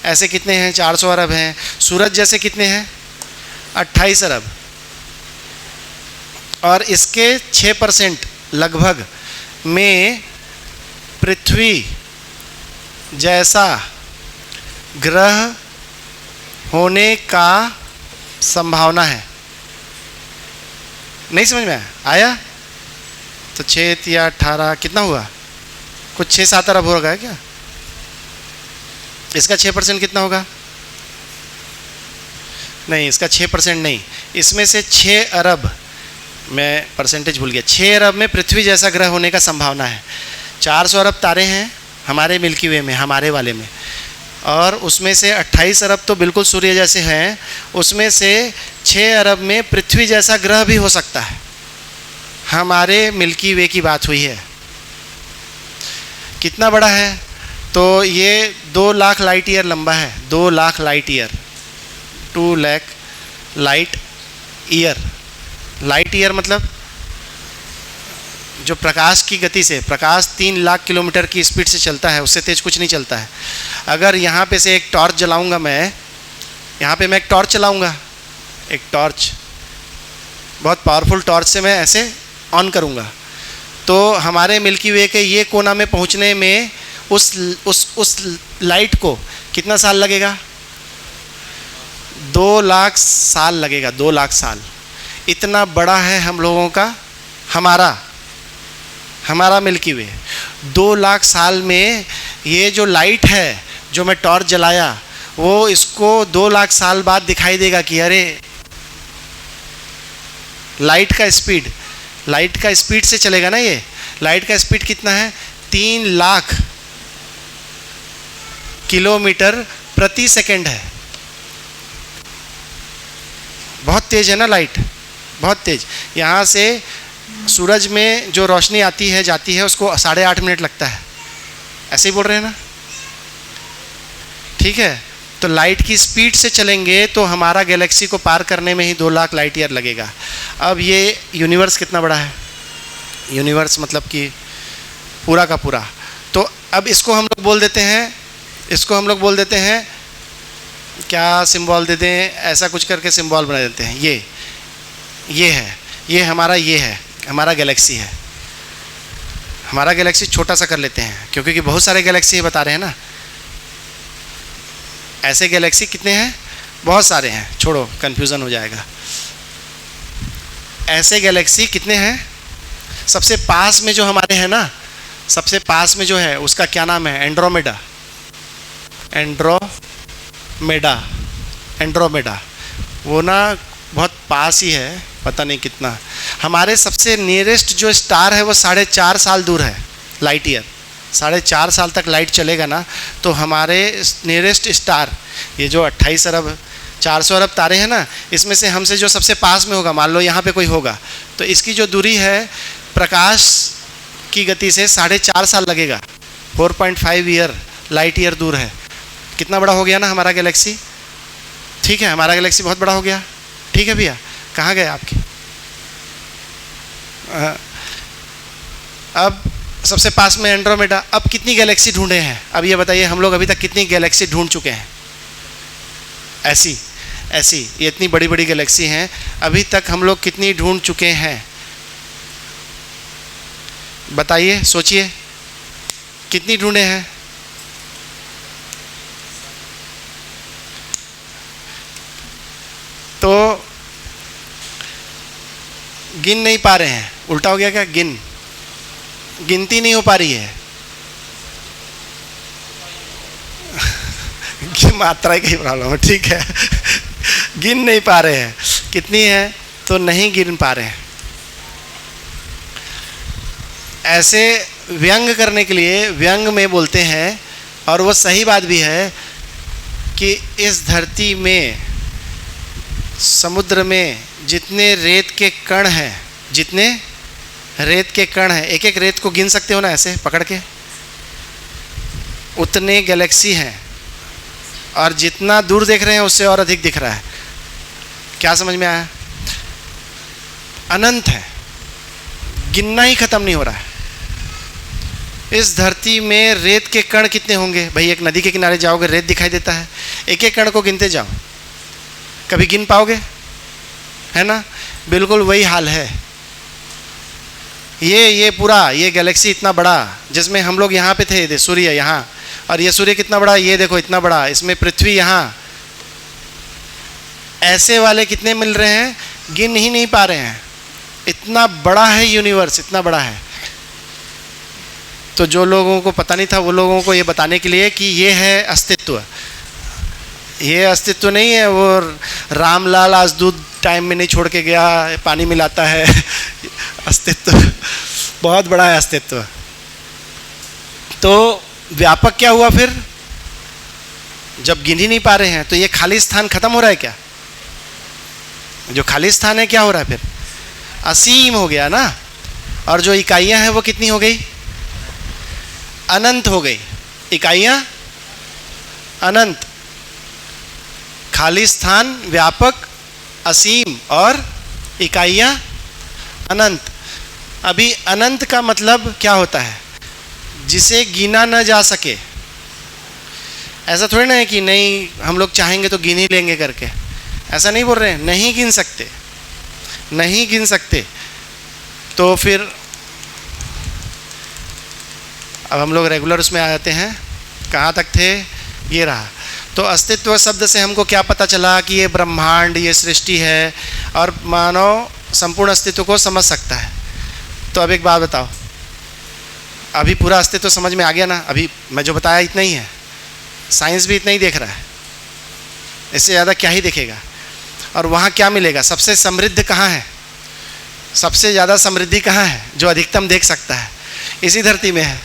ऐसे कितने हैं? 400 अरब हैं। सूरज जैसे कितने हैं? 28 अरब। और इसके 6% लगभग में पृथ्वी जैसा ग्रह होने का संभावना है। नहीं समझ में आया? तो 6 या 18 कितना हुआ? कुछ 6-7 अरब होगा क्या? इसका 6% कितना होगा? नहीं, इसका 6% नहीं, इसमें से 6 अरब, मैं परसेंटेज भूल गया, 6 अरब में पृथ्वी जैसा ग्रह होने का संभावना है। 400 अरब तारे हैं हमारे मिल्की वे में, हमारे वाले में, और उसमें से 28 अरब तो बिल्कुल सूर्य जैसे हैं। उसमें से 6 अरब में पृथ्वी जैसा ग्रह भी हो सकता है। हमारे मिल्की वे की बात हुई है। कितना बड़ा है? तो ये 2 लाख लाइट ईयर लंबा है, 2 lakh light year, 2 lakh light year, light year मतलब जो प्रकाश की गति से, प्रकाश 3 लाख किलोमीटर की स्पीड से चलता है, उससे तेज कुछ नहीं चलता है। अगर यहाँ पे से एक टॉर्च जलाऊंगा मैं, यहाँ पे मैं एक टॉर्च चलाऊंगा, एक टॉर्च, बहुत पावरफुल टॉर्च से मैं ऐसे ऑन करूँगा, तो हमारे मिल्की वे के ये कोना में पहुँचने में उस लाइट को कितना साल लगेगा? 2 लाख साल लगेगा, 2 लाख साल। इतना बड़ा है हम लोगों का, हमारा मिल्की वे। 2 लाख साल में ये जो लाइट है, जो मैं टॉर्च जलाया, वो इसको 2 लाख साल बाद दिखाई देगा कि अरे लाइट का स्पीड से चलेगा ना ये। लाइट का स्पीड कितना है? 3 लाख किलोमीटर प्रति सेकंड है। बहुत तेज है ना लाइट, बहुत तेज। यहाँ से सूरज में जो रोशनी आती है जाती है, उसको 8.5 मिनट लगता है। ऐसे ही बोल रहे हैं ना? ठीक है, तो लाइट की स्पीड से चलेंगे तो हमारा गैलेक्सी को पार करने में ही 2 लाख लाइट ईयर लगेगा। अब ये यूनिवर्स कितना बड़ा है? यूनिवर्स मतलब कि पूरा का पूरा। तो अब इसको हम लोग बोल देते हैं, क्या सिंबल दे दें, ऐसा कुछ करके सिंबल बना देते हैं। ये है, ये हमारा गैलेक्सी है। हमारा गैलेक्सी छोटा सा कर लेते हैं, क्योंकि बहुत सारे गैलेक्सी बता रहे हैं ना। ऐसे गैलेक्सी कितने हैं? बहुत सारे हैं, छोड़ो कंफ्यूजन हो जाएगा। ऐसे गैलेक्सी कितने हैं? सबसे पास में जो हमारे हैं ना, सबसे पास में जो है उसका क्या नाम है? एंड्रोमेडा। वो ना बहुत पास ही है, पता नहीं कितना। हमारे सबसे नियरेस्ट जो स्टार है वो 4.5 साल दूर है, लाइट ईयर। 4.5 साल तक लाइट चलेगा ना, तो हमारे नियरेस्ट स्टार, ये जो 28 अरब 400 अरब तारे हैं ना, इसमें से हमसे जो सबसे पास में होगा, मान लो यहाँ पे कोई होगा, तो इसकी जो दूरी है प्रकाश की गति से 4.5 साल लगेगा। 4.5 ईयर, लाइट ईयर दूर है। कितना बड़ा हो गया ना हमारा गैलेक्सी? ठीक है, हमारा गैलेक्सी बहुत बड़ा हो गया। ठीक है भैया, कहाँ गए आपके? अब सबसे पास में एंड्रोमेडा। अब कितनी गैलेक्सी ढूंढे हैं? अब ये बताइए, हम लोग अभी तक कितनी गैलेक्सी ढूंढ चुके हैं? ऐसी ये इतनी बड़ी बड़ी गैलेक्सी हैं, अभी तक हम लोग कितनी ढूंढ चुके हैं? बताइए, सोचिए, कितनी ढूंढे हैं? तो गिन नहीं पा रहे हैं। उल्टा हो गया क्या? गिनती नहीं हो पा रही है। मात्रा की प्रॉब्लम है, ठीक है। गिन नहीं पा रहे हैं कितनी है, तो नहीं गिन पा रहे हैं। ऐसे व्यंग करने के लिए व्यंग में बोलते हैं, और वो सही बात भी है, कि इस धरती में, समुद्र में जितने रेत के कण हैं, एक एक रेत को गिन सकते हो ना ऐसे पकड़ के, उतने गैलेक्सी हैं। और जितना दूर देख रहे हैं उससे और अधिक दिख रहा है। क्या समझ में आया? अनंत है, गिनना ही खत्म नहीं हो रहा है। इस धरती में रेत के कण कितने होंगे भाई? एक नदी के किनारे जाओगे, रेत दिखाई देता है, एक एक कण को गिनते जाओ, कभी गिन पाओगे? है ना? बिल्कुल वही हाल है। ये पूरा ये गैलेक्सी इतना बड़ा, जिसमें हम लोग यहाँ पे थे, सूर्य यहाँ, और ये सूर्य कितना बड़ा, ये देखो इतना बड़ा, इसमें पृथ्वी यहाँ, ऐसे वाले कितने मिल रहे हैं? गिन ही नहीं पा रहे हैं। इतना बड़ा है यूनिवर्स, इतना बड़ा है। तो जो लोगों को पता नहीं था, वो लोगों को ये बताने के लिए कि ये है अस्तित्व। ये अस्तित्व नहीं है वो रामलाल आज दूध टाइम में नहीं छोड़ के गया, पानी मिलाता है। अस्तित्व बहुत बड़ा है, अस्तित्व। तो व्यापक क्या हुआ फिर? जब गिन ही नहीं पा रहे हैं, तो ये खाली स्थान खत्म हो रहा है क्या? जो खाली स्थान है क्या हो रहा है फिर? असीम हो गया ना। और जो इकाइयां हैं वो कितनी हो गई? अनंत हो गई। इकाइयां अनंत, खाली स्थान व्यापक, असीम, और इकाइयां अनंत। अभी अनंत का मतलब क्या होता है? जिसे गिना न जा सके। ऐसा थोड़ी ना है कि नहीं हम लोग चाहेंगे तो गिन ही लेंगे करके, ऐसा नहीं बोल रहे हैं। नहीं गिन सकते, नहीं गिन सकते। तो फिर अब हम लोग रेगुलर उसमें आ जाते हैं। कहाँ तक थे? ये रहा। तो अस्तित्व शब्द से हमको क्या पता चला कि ये ब्रह्मांड, ये सृष्टि है और मानव संपूर्ण अस्तित्व को समझ सकता है। तो अब एक बात बताओ, अभी पूरा अस्तित्व समझ में आ गया ना? अभी मैं जो बताया इतना ही है, साइंस भी इतना ही देख रहा है, इससे ज़्यादा क्या ही देखेगा। और वहाँ क्या मिलेगा? सबसे समृद्ध कहाँ है? सबसे ज़्यादा समृद्धि कहाँ है? जो अधिकतम देख सकता है, इसी धरती में है।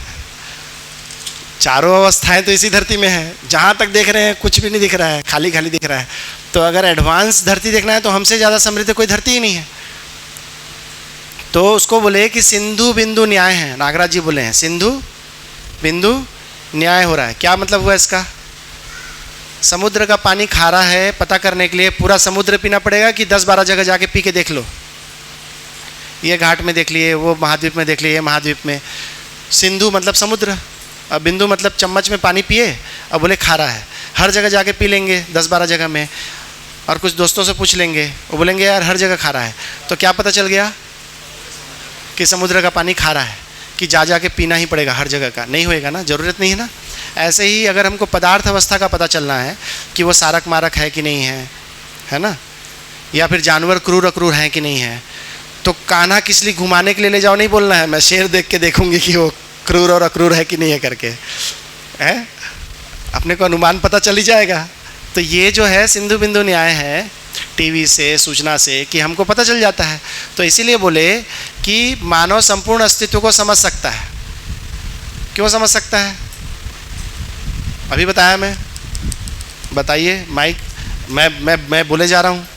चारों अवस्थाएं तो इसी धरती में है। जहाँ तक देख रहे हैं कुछ भी नहीं दिख रहा है, खाली खाली दिख रहा है। तो अगर एडवांस धरती देखना है तो हमसे ज़्यादा समृद्ध कोई धरती ही नहीं है। तो उसको बोले कि सिंधु बिंदु न्याय है। नागराज जी बोले हैं सिंधु बिंदु न्याय हो रहा है। क्या मतलब हुआ इसका? समुद्र का पानी खारा है, पता करने के लिए पूरा समुद्र पीना पड़ेगा कि 10-12 जगह जाके पी के देख लो? ये घाट में देख लिए, वो महाद्वीप में देख लिए, महाद्वीप में। सिंधु मतलब समुद्र, अब बिंदु मतलब चम्मच में पानी पिए, अब बोले खारा है। हर जगह जाके पी लेंगे 10-12 जगह में, और कुछ दोस्तों से पूछ लेंगे, वो बोलेंगे यार हर जगह खारा है। तो क्या पता चल गया कि समुद्र का पानी खारा है, कि जा जा के पीना ही पड़ेगा हर जगह का? नहीं होएगा ना, ज़रूरत नहीं है ना। ऐसे ही अगर हमको पदार्थ अवस्था का पता चलना है कि वो सारक मारक है कि नहीं है, है ना, या फिर जानवर क्रूर अक्रूर हैं कि नहीं है, तो कान्हा किस लिए घुमाने के लिए ले जाओ नहीं बोलना है, मैं शेर देख के देखूंगी कि वो क्रूर और अक्रूर है कि नहीं है करके, है अपने को अनुमान पता चल ही जाएगा। तो ये जो है सिंधु बिंदु न्याय है टीवी से, सूचना से, कि हमको पता चल जाता है। तो इसीलिए बोले कि मानव संपूर्ण अस्तित्व को समझ सकता है। क्यों समझ सकता है? अभी बताया मैं, बताइए माइक, मैं बोले जा रहा हूँ,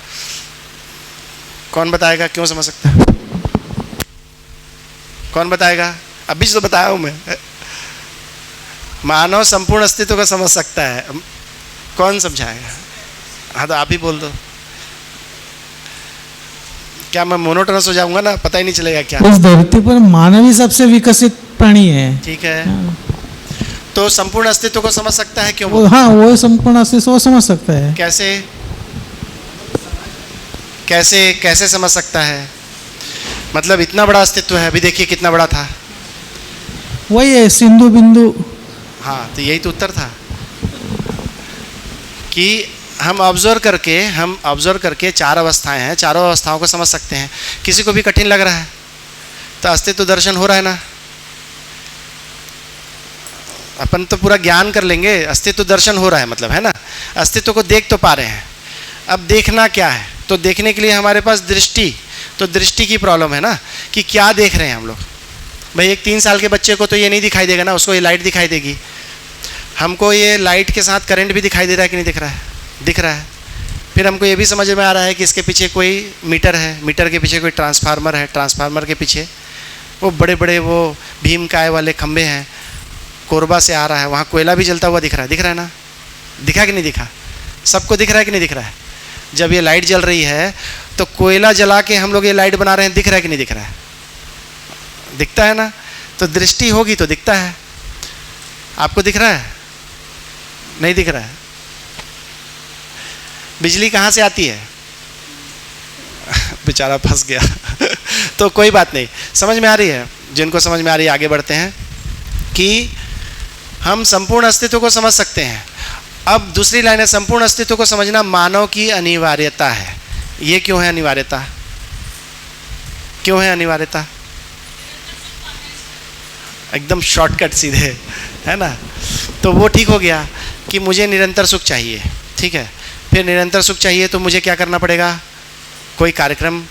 कौन बताएगा क्यों समझ सकता है? कौन बताएगा? अभी तो बताया हूँ मैं, मानव संपूर्ण अस्तित्व को समझ सकता है। कौन समझाएगा? हाँ तो आप ही बोल दो। क्या मैं मोनोटोनस हो जाऊंगा ना, पता ही नहीं चलेगा क्या? इस धरती पर मानव ही सबसे विकसित प्राणी है। ठीक है। हाँ। तो संपूर्ण अस्तित्व को समझ सकता है क्यों? हाँ, वो संपूर्ण अस्तित्व को समझ सकता है। कैसे कैसे कैसे समझ सकता है? मतलब इतना बड़ा अस्तित्व है, अभी देखिए कितना बड़ा था। वही है सिंधु बिंदु। हाँ तो यही तो उत्तर था कि हम ऑब्जर्व करके चार अवस्थाएं हैं, चारों अवस्थाओं को समझ सकते हैं। किसी को भी कठिन लग रहा है तो अस्तित्व दर्शन हो रहा है ना, अपन तो पूरा ज्ञान कर लेंगे, अस्तित्व दर्शन हो रहा है मतलब, है ना, अस्तित्व को देख तो पा रहे हैं। अब देखना क्या है? तो देखने के लिए हमारे पास दृष्टि, तो दृष्टि की प्रॉब्लम है ना, कि क्या देख रहे हैं हम लोग। भाई एक 3 साल के बच्चे को तो ये नहीं दिखाई देगा ना, उसको ये लाइट दिखाई देगी। हमको ये लाइट के साथ करंट भी दिखाई दे रहा है कि नहीं दिख रहा है? दिख रहा है। फिर हमको ये भी समझ में आ रहा है कि इसके पीछे कोई मीटर है, मीटर के पीछे कोई ट्रांसफार्मर है, ट्रांसफार्मर के पीछे वो बड़े बड़े वो भीम काय वाले खंभे हैं, कोरबा से आ रहा है, वहाँ कोयला भी जलता हुआ दिख रहा है ना? दिखा कि नहीं दिखा? सबको दिख रहा है कि नहीं दिख रहा है? जब ये लाइट जल रही है तो कोयला जला के हम लोग ये लाइट बना रहे हैं, दिख रहा है कि नहीं दिख रहा है? दिखता है ना। तो दृष्टि होगी तो दिखता है। आपको दिख रहा है? नहीं दिख रहा है। बिजली कहाँ से आती है? बेचारा फंस गया तो कोई बात नहीं, समझ में आ रही है? जिनको समझ में आ रही है आगे बढ़ते हैं कि हम संपूर्ण अस्तित्व को समझ सकते हैं। अब दूसरी लाइन है, संपूर्ण अस्तित्व को समझना मानव की अनिवार्यता है। ये क्यों है अनिवार्यता? क्यों है अनिवार्यता? एकदम शॉर्टकट सीधे, है ना। तो वो ठीक हो गया कि मुझे निरंतर सुख चाहिए, ठीक है। फिर निरंतर सुख चाहिए तो मुझे क्या करना पड़ेगा? कोई कार्यक्रम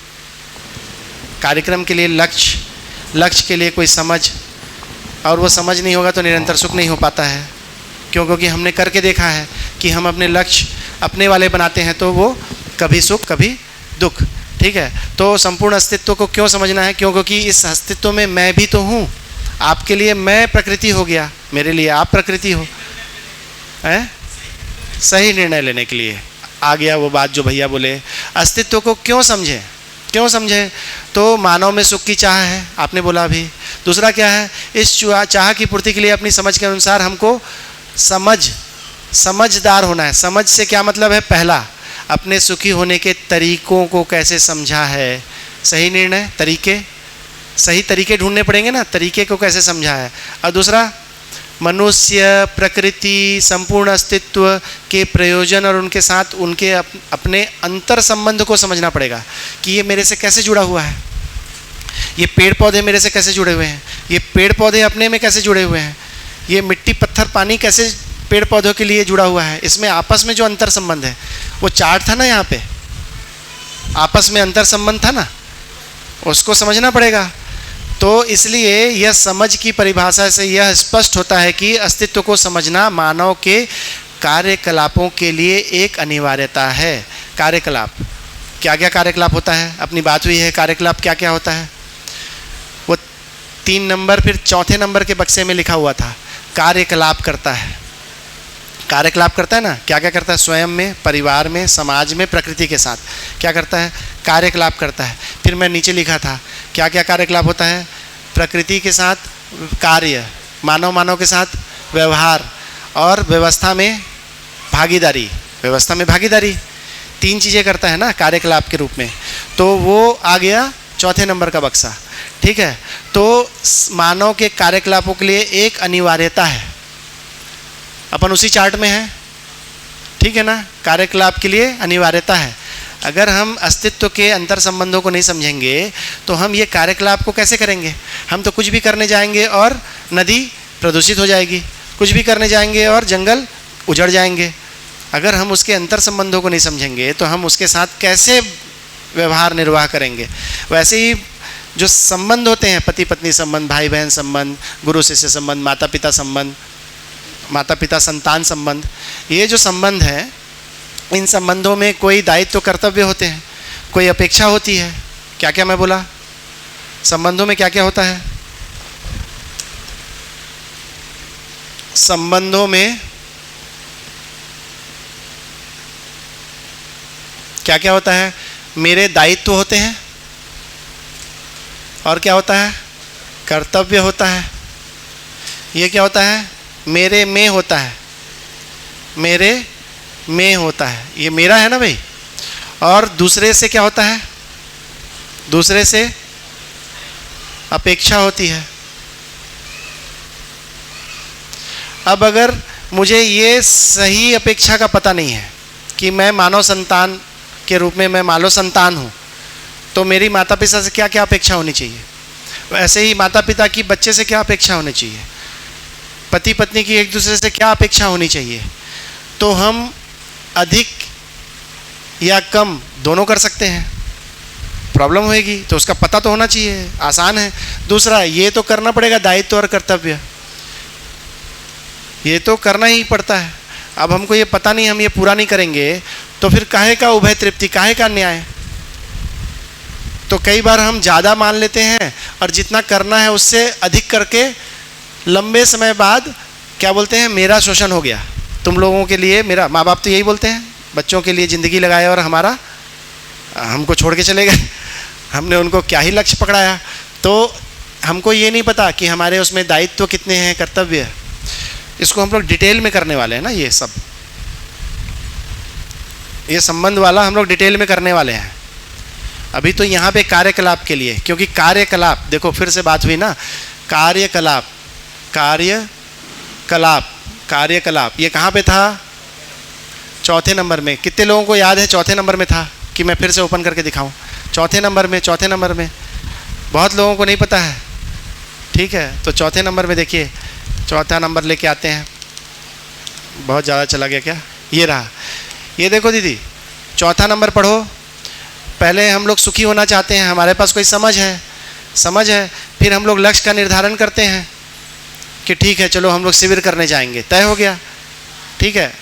के लिए लक्ष्य के लिए कोई समझ, और वो समझ नहीं होगा तो निरंतर सुख नहीं हो पाता है। क्यों? क्योंकि हमने करके देखा है कि हम अपने लक्ष्य अपने वाले बनाते हैं तो वो कभी सुख कभी दुख, ठीक है। तो संपूर्ण अस्तित्व को क्यों समझना है? क्यों? क्योंकि इस अस्तित्व में मैं भी तो हूँ। आपके लिए मैं प्रकृति हो गया, मेरे लिए आप प्रकृति हो, है? सही निर्णय लेने के लिए आ गया वो बात जो भैया बोले। अस्तित्व को क्यों समझें? क्यों समझें? तो मानव में सुख की चाह है, आपने बोला अभी। दूसरा क्या है? इस चाह की पूर्ति के लिए अपनी समझ के अनुसार हमको समझदार होना है। समझ से क्या मतलब है? पहला, अपने सुखी होने के तरीकों को कैसे समझा है, सही निर्णय, तरीके, सही तरीके ढूंढने पड़ेंगे ना, तरीके को कैसे समझा है। और दूसरा, मनुष्य, प्रकृति, संपूर्ण अस्तित्व के प्रयोजन और उनके साथ उनके अपने अंतर संबंध को समझना पड़ेगा कि ये मेरे से कैसे जुड़ा हुआ है, ये पेड़ पौधे मेरे से कैसे जुड़े हुए हैं, ये पेड़ पौधे अपने में कैसे जुड़े हुए हैं, ये मिट्टी पत्थर पानी कैसे पेड़ पौधों के लिए जुड़ा हुआ है। इसमें आपस में जो अंतर संबंध है, वो चार्ट था ना, यहाँ पे आपस में अंतर संबंध था ना, उसको समझना पड़ेगा। तो इसलिए यह समझ की परिभाषा से यह स्पष्ट होता है कि अस्तित्व को समझना मानव के कार्यकलापों के लिए एक अनिवार्यता है। कार्यकलाप, क्या क्या कार्यकलाप होता है, अपनी बात हुई है, कार्यकलाप क्या क्या होता है। वो 3 नंबर फिर चौथे नंबर के बक्से में लिखा हुआ था, कार्यकलाप करता है। कार्यकलाप करता है ना, क्या क्या करता है? स्वयं में, परिवार में, समाज में, प्रकृति के साथ क्या करता है? कार्यकलाप करता है। फिर मैं नीचे लिखा था क्या क्या कार्यकलाप होता है? प्रकृति के साथ कार्य, मानव के साथ व्यवहार, और व्यवस्था में भागीदारी। व्यवस्था में भागीदारी 3 चीज़ें करता है ना कार्यकलाप के रूप में। तो वो आ गया चौथे नंबर का बक्सा, ठीक है। तो मानव के कार्यकलापों के लिए एक अनिवार्यता है, अपन उसी चार्ट में है, ठीक है ना। कार्यकलाप के लिए अनिवार्यता है। अगर हम अस्तित्व के अंतर संबंधों को नहीं समझेंगे तो हम ये कार्यकलाप को कैसे करेंगे? हम तो कुछ भी करने जाएंगे और नदी प्रदूषित हो जाएगी, कुछ भी करने जाएंगे और जंगल उजड़ जाएंगे। अगर हम उसके अंतर संबंधों को नहीं समझेंगे तो हम उसके साथ कैसे व्यवहार निर्वाह करेंगे? वैसे ही जो संबंध होते हैं, पति पत्नी संबंध, भाई बहन संबंध, गुरु शिष्य संबंध, माता पिता संबंध, माता पिता संतान संबंध, ये जो संबंध है, इन संबंधों में कोई दायित्व कर्तव्य होते हैं, कोई अपेक्षा होती है। क्या क्या मैं बोला? संबंधों में क्या क्या होता है? संबंधों में क्या क्या होता है? मेरे दायित्व होते हैं, और क्या होता है? कर्तव्य होता है। ये क्या होता है? मेरे में होता है, मेरे में होता है, ये मेरा है ना भाई। और दूसरे से क्या होता है? दूसरे से अपेक्षा होती है। अब अगर मुझे ये सही अपेक्षा का पता नहीं है कि मैं मानव संतान के रूप में मैं मानव संतान हूँ, तो मेरी माता पिता से क्या क्या अपेक्षा होनी चाहिए, वैसे ही माता पिता की बच्चे से क्या अपेक्षा होनी चाहिए, पति पत्नी की एक दूसरे से क्या अपेक्षा होनी चाहिए। तो हम अधिक या कम दोनों कर सकते हैं, प्रॉब्लम होएगी तो उसका पता तो होना चाहिए, आसान है। दूसरा, ये तो करना पड़ेगा, दायित्व और कर्तव्य ये तो करना ही पड़ता है। अब हमको ये पता नहीं, हम ये पूरा नहीं करेंगे तो फिर काहे का उभय तृप्ति, काहे का न्याय। तो कई बार हम ज़्यादा मान लेते हैं और जितना करना है उससे अधिक करके लंबे समय बाद क्या बोलते हैं, मेरा शोषण हो गया, तुम लोगों के लिए मेरा। माँ बाप तो यही बोलते हैं, बच्चों के लिए ज़िंदगी लगाए और हमको छोड़ के चले गए, हमने उनको क्या ही लक्ष्य पकड़ाया। तो हमको ये नहीं पता कि हमारे उसमें दायित्व कितने हैं, कर्तव्य। इसको हम लोग डिटेल में करने वाले हैं ना, ये सब, ये संबंध वाला हम लोग डिटेल में करने वाले हैं। अभी तो यहाँ पे कार्यकलाप के लिए, क्योंकि कार्यकलाप, देखो फिर से बात हुई ना, कार्यकलाप, कार्यकलाप ये कहाँ पे था? चौथे नंबर में। कितने लोगों को याद है चौथे नंबर में था? कि मैं फिर से ओपन करके दिखाऊं? चौथे नंबर में बहुत लोगों को नहीं पता है, ठीक है। तो चौथे नंबर में देखिए, चौथा नंबर लेके आते हैं। बहुत ज़्यादा चला गया क्या? ये रहा, ये देखो दीदी, चौथा नंबर पढ़ो। पहले हम लोग सुखी होना चाहते हैं, हमारे पास कोई समझ है, फिर हम लोग लक्ष्य का निर्धारण करते हैं कि ठीक है चलो हम लोग शिविर करने जाएंगे, तय हो गया, ठीक है।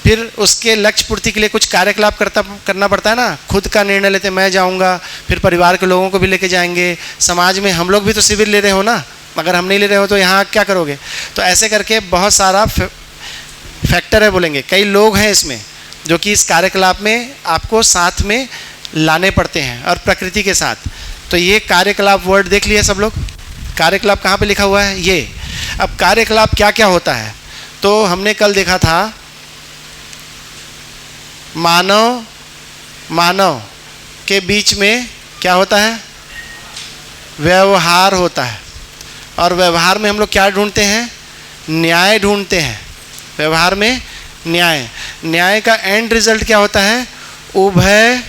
फिर उसके लक्ष्य पूर्ति के लिए कुछ कार्यकलाप करना पड़ता है ना, खुद का निर्णय लेते, मैं जाऊंगा, फिर परिवार के लोगों को भी लेके जाएंगे, समाज में हम लोग भी तो शिविर ले रहे हो ना, अगर हम नहीं ले रहे हो तो यहाँ क्या करोगे। तो ऐसे करके बहुत सारा फैक्टर है, बोलेंगे कई लोग हैं इसमें जो कि इस कार्यकलाप में आपको साथ में लाने पड़ते हैं और प्रकृति के साथ। तो ये कार्यकलाप वर्ड देख लिया सब लोग, कार्यकलाप कहाँ पे लिखा हुआ है ये। अब कार्यकलाप क्या क्या होता है, तो हमने कल देखा था मानव के बीच में क्या होता है, व्यवहार होता है, और व्यवहार में हम लोग क्या ढूंढते हैं, न्याय ढूंढते हैं। व्यवहार में न्याय का एंड रिजल्ट क्या होता है, उभय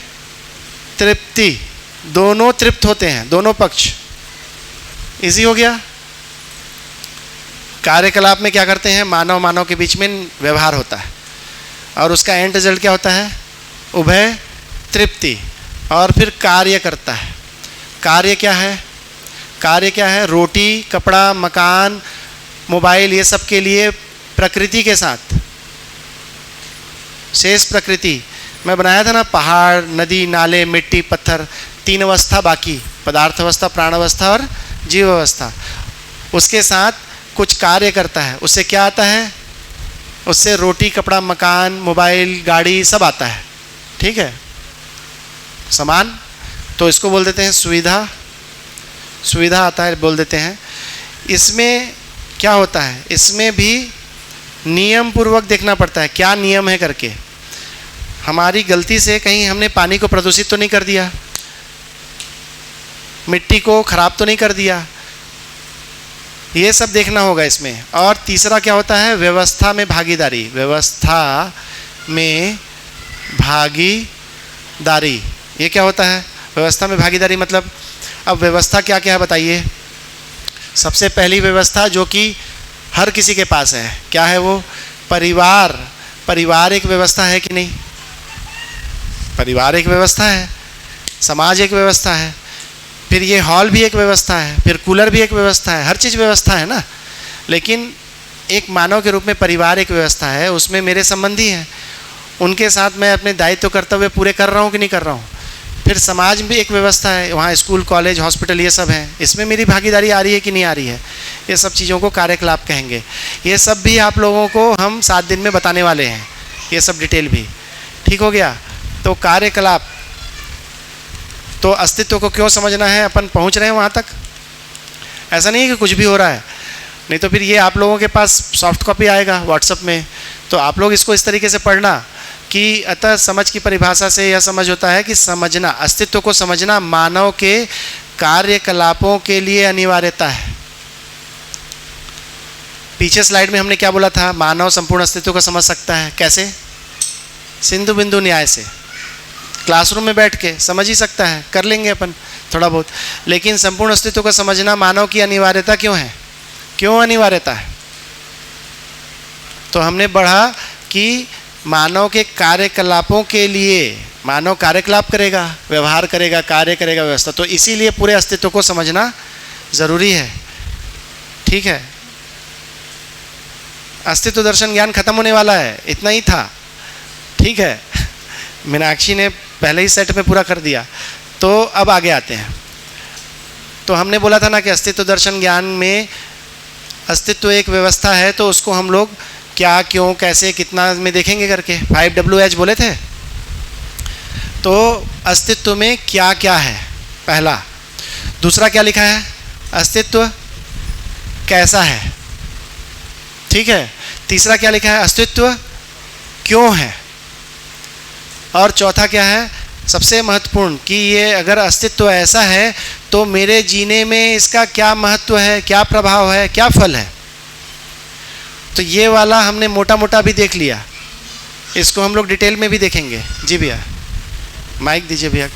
तृप्ति, दोनों तृप्त होते हैं, दोनों पक्ष। इजी हो गया। कार्यकलाप में क्या करते हैं, मानव के बीच में व्यवहार होता है और उसका एंड रिजल्ट क्या होता है, उभय तृप्ति, और फिर कार्य करता है। कार्य क्या है, रोटी, कपड़ा, मकान, मोबाइल, ये सब के लिए प्रकृति के साथ, शेष प्रकृति मैं बनाया था ना, पहाड़, नदी, नाले, मिट्टी, पत्थर, 3 अवस्था बाकी, पदार्थ अवस्था, प्राण अवस्था और जीव अवस्था, उसके साथ कुछ कार्य करता है। उससे क्या आता है, उससे रोटी, कपड़ा, मकान, मोबाइल, गाड़ी सब आता है। ठीक है, समान। तो इसको बोल देते हैं सुविधा आता है, बोल देते हैं। इसमें क्या होता है, इसमें भी नियम पूर्वक देखना पड़ता है, क्या नियम है करके। हमारी गलती से कहीं हमने पानी को प्रदूषित तो नहीं कर दिया, मिट्टी को खराब तो नहीं कर दिया, ये सब देखना होगा इसमें। और तीसरा क्या होता है, व्यवस्था में भागीदारी। ये क्या होता है, व्यवस्था में भागीदारी मतलब, अब व्यवस्था क्या क्या है बताइए। सबसे पहली व्यवस्था जो कि हर किसी के पास है, क्या है वो, परिवार एक व्यवस्था है कि नहीं, परिवार एक व्यवस्था है, समाज एक व्यवस्था है, फिर ये हॉल भी एक व्यवस्था है, फिर कूलर भी एक व्यवस्था है, हर चीज़ व्यवस्था है ना। लेकिन एक मानव के रूप में परिवार एक व्यवस्था है, उसमें मेरे संबंधी हैं, उनके साथ मैं अपने दायित्व कर्तव्य पूरे कर रहा हूँ कि नहीं कर रहा हूँ। फिर समाज भी एक व्यवस्था है, वहाँ स्कूल, कॉलेज, हॉस्पिटल ये सब हैं, इसमें मेरी भागीदारी आ रही है कि नहीं आ रही है। ये सब चीज़ों को कार्यकलाप कहेंगे। ये सब भी आप लोगों को हम 7 दिन में बताने वाले हैं, ये सब डिटेल भी। ठीक हो गया। तो कार्यकलाप, तो अस्तित्व को क्यों समझना है, अपन पहुँच रहे हैं वहाँ तक। ऐसा नहीं है कि कुछ भी हो रहा है, नहीं तो फिर ये आप लोगों के पास सॉफ्ट कॉपी आएगा व्हाट्सएप में, तो आप लोग इसको इस तरीके से पढ़ना कि अतः समझ की परिभाषा से यह समझ होता है कि समझना, अस्तित्व को समझना मानव के कार्यकलापों के लिए अनिवार्यता है। पीछे स्लाइड में हमने क्या बोला था, मानव संपूर्ण अस्तित्व को समझ सकता है कैसे, सिंधु बिंदु न्याय से। क्लासरूम में बैठ के समझ ही सकता है, कर लेंगे अपन थोड़ा बहुत, लेकिन संपूर्ण अस्तित्व को समझना मानव की अनिवार्यता क्यों है, क्यों अनिवार्यता है। तो हमने बढ़ा कि मानव के कार्यकलापों के लिए, मानव कार्यकलाप करेगा, व्यवहार करेगा, कार्य करेगा, व्यवस्था, तो इसीलिए पूरे अस्तित्व को समझना जरूरी है। ठीक है, अस्तित्व दर्शन ज्ञान खत्म होने वाला है, इतना ही था। ठीक है, मीनाक्षी ने पहले ही सेट में पूरा कर दिया। तो अब आगे आते हैं। तो हमने बोला था ना कि अस्तित्व दर्शन ज्ञान में अस्तित्व एक व्यवस्था है, तो उसको हम लोग क्या, क्यों, कैसे, कितना में देखेंगे करके 5WH बोले थे। तो अस्तित्व में क्या क्या है, पहला। दूसरा क्या लिखा है, अस्तित्व कैसा है। ठीक है, तीसरा क्या लिखा है, अस्तित्व क्यों है। और चौथा क्या है, सबसे महत्वपूर्ण, कि ये अगर अस्तित्व ऐसा है तो मेरे जीने में इसका क्या महत्व है, क्या प्रभाव है, क्या फल है। तो ये वाला हमने मोटा मोटा भी देख लिया, इसको हम लोग डिटेल में भी देखेंगे। जी भैया, माइक दीजिए भैया।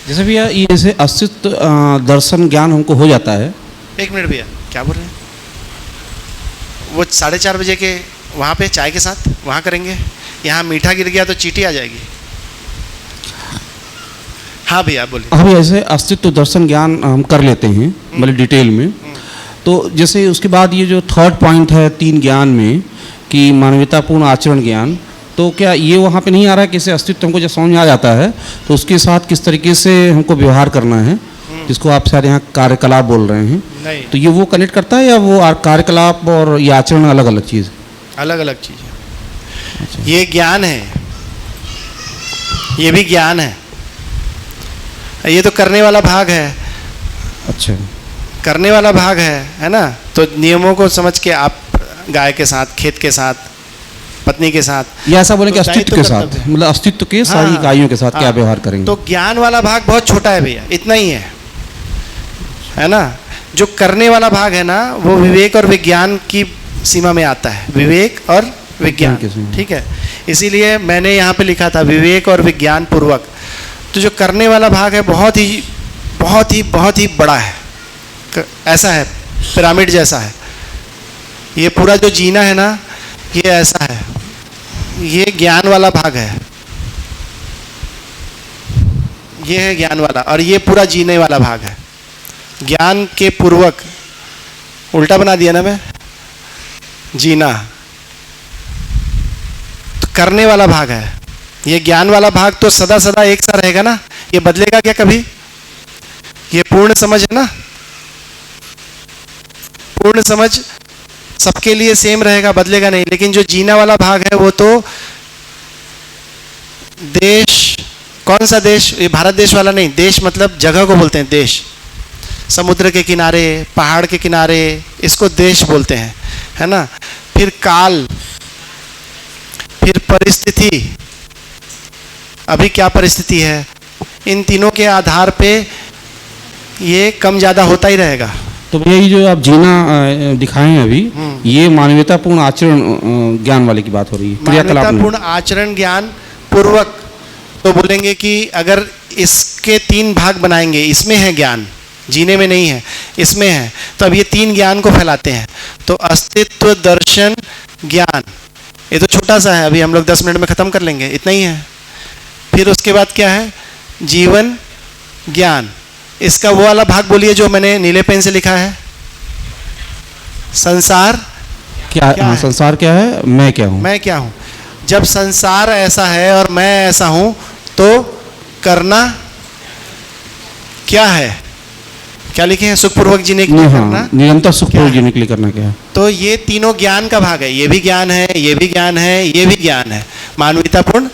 जैसे भैया ये जैसे अस्तित्व दर्शन ज्ञान हमको हो जाता है। एक मिनट भैया, क्या बोल रहे हैं, वो 4:30 बजे के वहाँ पे चाय के साथ वहाँ करेंगे। यहाँ मीठा गिर गया तो चींटी आ जाएगी। हाँ भैया बोलिए। हाँ भैया, जैसे अस्तित्व दर्शन ज्ञान हम कर लेते हैं मतलब डिटेल में, तो जैसे उसके बाद ये जो 3rd पॉइंट है 3 ज्ञान में कि मानवतापूर्ण आचरण ज्ञान, तो क्या ये वहाँ पे नहीं आ रहा है कि इसे अस्तित्व हमको जब समझ में आ जाता है तो उसके साथ किस तरीके से हमको व्यवहार करना है, जिसको आप शायद यहाँ कार्यकलाप बोल रहे हैं, नहीं, तो ये वो कनेक्ट करता है या वो कार्यकलाप और ये आचरण अलग अलग चीज़? अलग अलग चीज़ है। ये ज्ञान है, ये भी ज्ञान है। ये तो करने वाला भाग है। अच्छा, करने वाला भाग है ना। तो नियमों को समझ के आप गाय के साथ, खेत के साथ, पत्नी के साथ, या ऐसा बोले कि तो अस्तित्व दायित्व के साथ, कर्तव्य। मतलब अस्तित्व के सारी हाँ, इकाइयों के साथ क्या हाँ। व्यवहार करेंगे? तो ज्ञान वाला भाग बहुत छोटा है भैया, इतना ही है ना। जो करने वाला भाग है ना, वो विवेक और विज्ञान की सीमा में आता है। विवेक और विज्ञान, की सीमा। ठीक है। इसीलिए मैंने यहाँ पे लिखा था विवेक और विज्ञान पूर्वक। तो जो करने वाला भाग है बहुत ही बहुत ही बहुत ही बड़ा है। ऐसा है, पिरामिड जैसा है। ये पूरा जो जीना है ना, ये ऐसा है। ये ज्ञान वाला भाग है, ये है ज्ञान वाला, और ये पूरा जीने वाला भाग है। ज्ञान के पूर्वक, उल्टा बना दिया ना मैं, जीना तो करने वाला भाग है। ये ज्ञान वाला भाग तो सदा सदा एक सा रहेगा ना, ये बदलेगा क्या कभी? ये पूर्ण समझ है ना, पूर्ण समझ सबके लिए सेम रहेगा, बदलेगा नहीं। लेकिन जो जीना वाला भाग है वो तो देश, कौन सा देश? ये भारत देश वाला नहीं, देश मतलब जगह को बोलते हैं देश। समुद्र के किनारे, पहाड़ के किनारे, इसको देश बोलते हैं, है ना। फिर काल, फिर परिस्थिति, अभी क्या परिस्थिति है, इन तीनों के आधार पे ये कम ज़्यादा होता ही रहेगा। तो भैया ये जो आप जीना दिखाए हैं अभी, ये मानवतापूर्ण आचरण ज्ञान वाले की बात हो रही है, क्रियाकलाप में। मानवतापूर्ण आचरण ज्ञान पूर्वक तो बोलेंगे कि अगर इसके 3 भाग बनाएंगे, इसमें है ज्ञान, जीने में नहीं है, इसमें है, तो अब ये 3 ज्ञान को फैलाते हैं। तो अस्तित्व, दर्शन, ज्ञान, ये तो छोटा सा है, अभी हम लोग 10 मिनट में ख़त्म कर लेंगे, इतना ही है। फिर उसके बाद क्या है? जीवन, ज्ञान। इसका वो वाला भाग बोलिए जो मैंने नीले पेन से लिखा है, संसार क्या, क्या हाँ, है? संसार क्या है, मैं क्या हूँ? मैं क्या हूँ। जब संसार ऐसा है और मैं ऐसा हूँ, तो करना क्या है? क्या लिखे हैं? सुखपूर्वक जीने के लिए करना। हाँ, निरंतर सुखपूर्वक क्या है? जीने के लिए करना क्या है? तो ये तीनों ज्ञान का भाग है। ये भी ज्ञान है, ये भी ज्ञान है, ये भी ज्ञान है। मानवतापूर्ण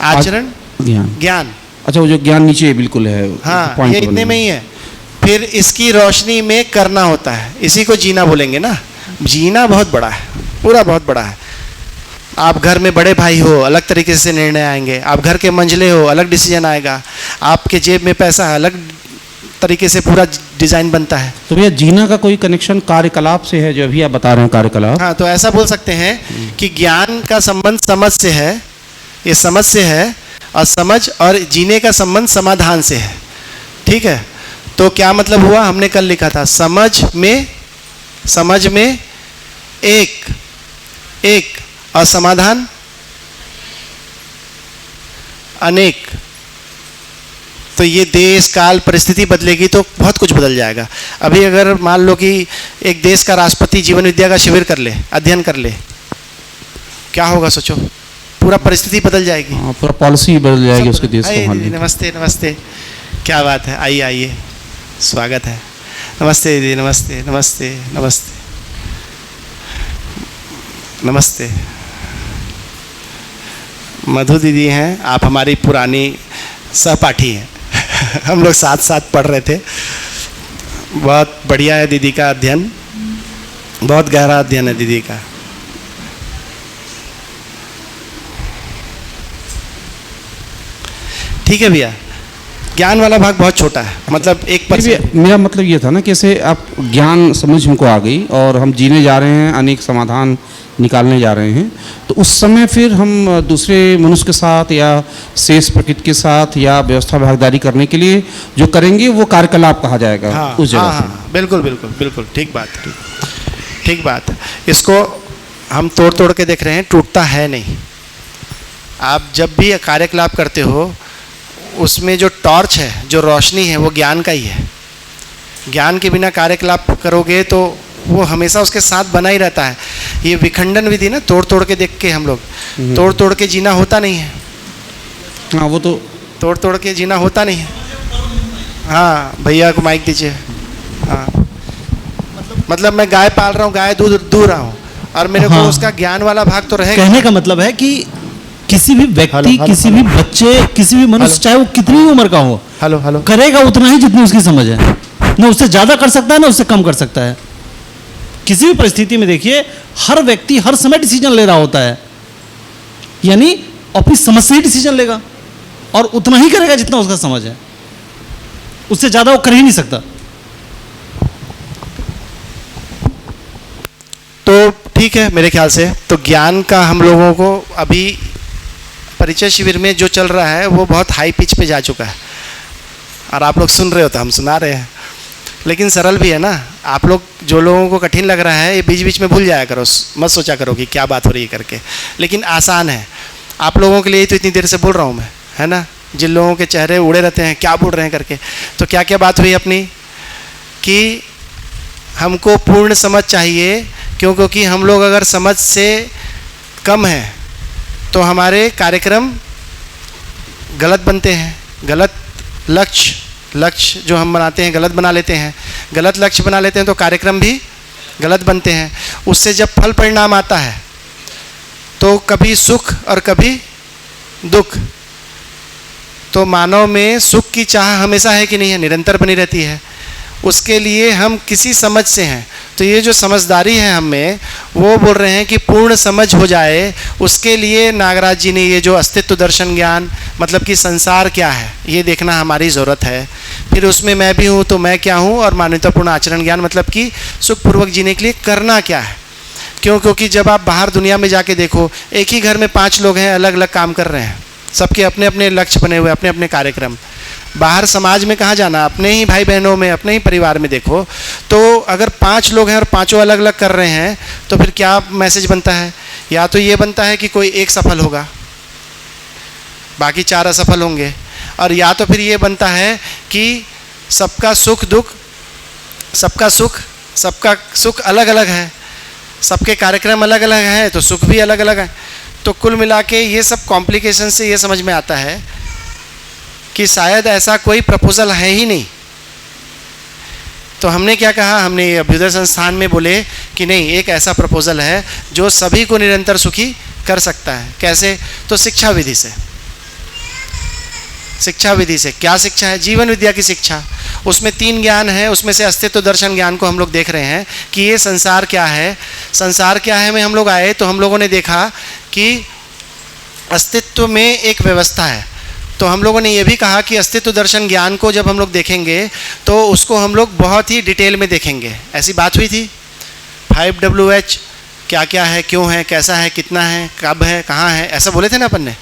आचरण ज्ञान। ज्ञान, अच्छा, वो जो ज्ञान नीचे बिल्कुल है, हाँ, point ये बने इतने हुए। में ही है। फिर इसकी रोशनी में करना होता है, इसी को जीना बोलेंगे ना। जीना बहुत बड़ा है, पूरा बहुत बड़ा है। आप घर में बड़े भाई हो, अलग तरीके से निर्णय आएंगे। आप घर के मंझले हो, अलग डिसीजन आएगा। आपके जेब में पैसा है, अलग तरीके से पूरा डिजाइन बनता है। तो भैया जीना का कोई कनेक्शन कार्यकलाप से है, जो अभी आप बता रहे हैं कार्यकलाप? हाँ, तो ऐसा बोल सकते हैं कि ज्ञान का संबंध समझ से है, ये समझ से है, और समझ और जीने का संबंध समाधान से है। ठीक है, तो क्या मतलब हुआ? हमने कल लिखा था, समझ में एक और समाधान अनेक। तो ये देश काल परिस्थिति बदलेगी तो बहुत कुछ बदल जाएगा। अभी अगर मान लो कि एक देश का राष्ट्रपति जीवन विद्या का शिविर कर ले, अध्ययन कर ले, क्या होगा सोचो? पूरा परिस्थिति बदल जाएगी। हाँ, पूरा पॉलिसी बदल जाएगी उसके देश आइए को। दीदी, नमस्ते नमस्ते, क्या बात है, आइए आइए, स्वागत है। नमस्ते दीदी, नमस्ते नमस्ते नमस्ते नमस्ते। मधु दीदी हैं, आप हमारी पुरानी सहपाठी हैं। हम लोग साथ साथ पढ़ रहे थे। बहुत बढ़िया है दीदी का अध्ययन, बहुत गहरा अध्ययन है दीदी का। ठीक है भैया, ज्ञान वाला भाग बहुत छोटा है, मतलब 1%। मेरा मतलब ये था ना कि जैसे आप ज्ञान समझ हमको आ गई और हम जीने जा रहे हैं, अनेक समाधान निकालने जा रहे हैं, तो उस समय फिर हम दूसरे मनुष्य के साथ या शेष प्रकृति के साथ या व्यवस्था भागीदारी करने के लिए जो करेंगे वो कार्यकलाप कहा जाएगा। हाँ, उस जगह हाँ, पे। हाँ, बिल्कुल बिल्कुल बिल्कुल ठीक बात है, ठीक बात है। इसको हम तोड़ तोड़ के देख रहे हैं, टूटता है नहीं। आप जब भी कार्यकलाप करते हो, उसमें जो टॉर्च है, जो रोशनी है, वो ज्ञान का ही है। ज्ञान के बिना कार्यकलाप करोगे तो वो हमेशा उसके साथ बना ही रहता है। ये विखंडन विधि ना, तोड़ तोड़ के देख के हम लोग, तोड़ तोड़ के जीना होता नहीं है। हाँ, वो तो तोड़ तोड़ के जीना होता नहीं है। हाँ भैया को माइक दीजिए। हाँ मतलब मैं गाय पाल रहा हूँ, गाय दूध दूह रहा हूँ, और मेरे को हाँ। उसका ज्ञान वाला भाग तो रहेगा। कहने का मतलब है कि किसी भी व्यक्ति, हेलो, किसी भी बच्चे, किसी भी मनुष्य, चाहे वो कितनी भी उम्र का हो, हेलो हेलो करेगा उतना ही जितनी उसकी समझ है। ना उससे ज्यादा कर सकता है, ना उससे कम कर सकता है। किसी भी परिस्थिति में देखिए, हर व्यक्ति हर समय डिसीजन ले रहा होता है, यानी अपनी समझ से ही डिसीजन लेगा, और उतना ही करेगा जितना उसका समझ है। उससे ज्यादा वो कर ही नहीं सकता। तो ठीक है, मेरे ख्याल से तो ज्ञान का हम लोगों को अभी परिचय शिविर में जो चल रहा है वो बहुत हाई पिच पे जा चुका है, और आप लोग सुन रहे हो तो हम सुना रहे हैं, लेकिन सरल भी है ना। आप लोग जो लोगों को कठिन लग रहा है ये बीच बीच में भूल जाया करो, मत सोचा करो कि क्या बात हो रही है करके, लेकिन आसान है आप लोगों के लिए। तो इतनी देर से बोल रहा हूँ मैं, है ना। जिन लोगों के चेहरे उड़े रहते हैं क्या बोल रहे हैं करके, तो क्या क्या बात हुई अपनी कि हमको पूर्ण समझ चाहिए, क्योंकि हम लोग अगर समझ से कम हैं तो हमारे कार्यक्रम गलत बनते हैं। गलत लक्ष्य जो हम बनाते हैं गलत बना लेते हैं, गलत लक्ष्य बना लेते हैं तो कार्यक्रम भी गलत बनते हैं। उससे जब फल परिणाम आता है तो कभी सुख और कभी दुख। तो मानव में सुख की चाह हमेशा है कि नहीं है, निरंतर बनी रहती है। उसके लिए हम किसी समझ से हैं, तो ये जो समझदारी है हम में, वो बोल रहे हैं कि पूर्ण समझ हो जाए। उसके लिए नागराज जी ने ये जो अस्तित्व दर्शन ज्ञान, मतलब कि संसार क्या है ये देखना हमारी ज़रूरत है। फिर उसमें मैं भी हूँ तो मैं क्या हूँ, और मानवतापूर्ण आचरण ज्ञान मतलब कि सुखपूर्वक जीने के लिए करना क्या है। क्योंकि जब आप बाहर दुनिया में जाके देखो, एक ही घर में 5 लोग हैं, अलग अलग काम कर रहे हैं, सबके अपने अपने लक्ष्य बने हुए, अपने अपने कार्यक्रम। बाहर समाज में कहाँ जाना, अपने ही भाई बहनों में, अपने ही परिवार में देखो, तो अगर 5 लोग हैं और पांचों अलग अलग कर रहे हैं तो फिर क्या मैसेज बनता है? या तो ये बनता है कि कोई एक सफल होगा, बाकी 4 असफल होंगे, और या तो फिर ये बनता है कि सबका सुख दुख, सबका सुख अलग अलग है, सबके कार्यक्रम अलग अलग हैं तो सुख भी अलग अलग है। तो कुल मिला के ये सब कॉम्प्लिकेशन से ये समझ में आता है कि शायद ऐसा कोई प्रपोजल है ही नहीं। तो हमने क्या कहा, हमने अभ्युदय संस्थान में बोले कि नहीं, एक ऐसा प्रपोजल है जो सभी को निरंतर सुखी कर सकता है। कैसे? तो शिक्षा विधि से। शिक्षा विधि से क्या शिक्षा है? जीवन विद्या की शिक्षा। उसमें 3 ज्ञान है, उसमें से अस्तित्व दर्शन ज्ञान को हम लोग देख रहे हैं कि ये संसार क्या है। संसार क्या है में हम लोग आए तो हम लोगों ने देखा कि अस्तित्व में एक व्यवस्था है। तो हम लोगों ने ये भी कहा कि अस्तित्व दर्शन ज्ञान को जब हम लोग देखेंगे तो उसको हम लोग बहुत ही डिटेल में देखेंगे। ऐसी बात हुई थी 5WH क्या क्या है, क्यों है, कैसा है, कितना है, कब है, कहाँ है, ऐसा बोले थे ना अपन ने।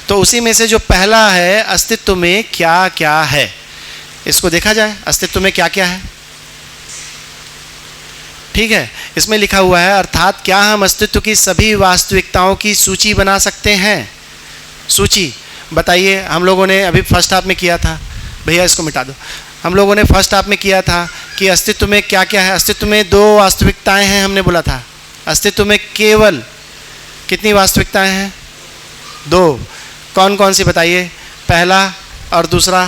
तो उसी में से जो पहला है अस्तित्व में क्या क्या है, इसको देखा जाए। अस्तित्व में क्या क्या है, ठीक है, इसमें लिखा हुआ है, अर्थात क्या हम अस्तित्व की सभी वास्तविकताओं की सूची बना सकते हैं? सूची बताइए। हम लोगों ने अभी फर्स्ट हाफ में किया था, भैया इसको मिटा दो। हम लोगों ने फर्स्ट हाफ में किया था कि अस्तित्व में क्या क्या है। अस्तित्व में 2 वास्तविकताएं हैं, हमने बोला था। अस्तित्व में केवल कितनी वास्तविकताएं हैं? 2। कौन कौन सी बताइए? पहला और दूसरा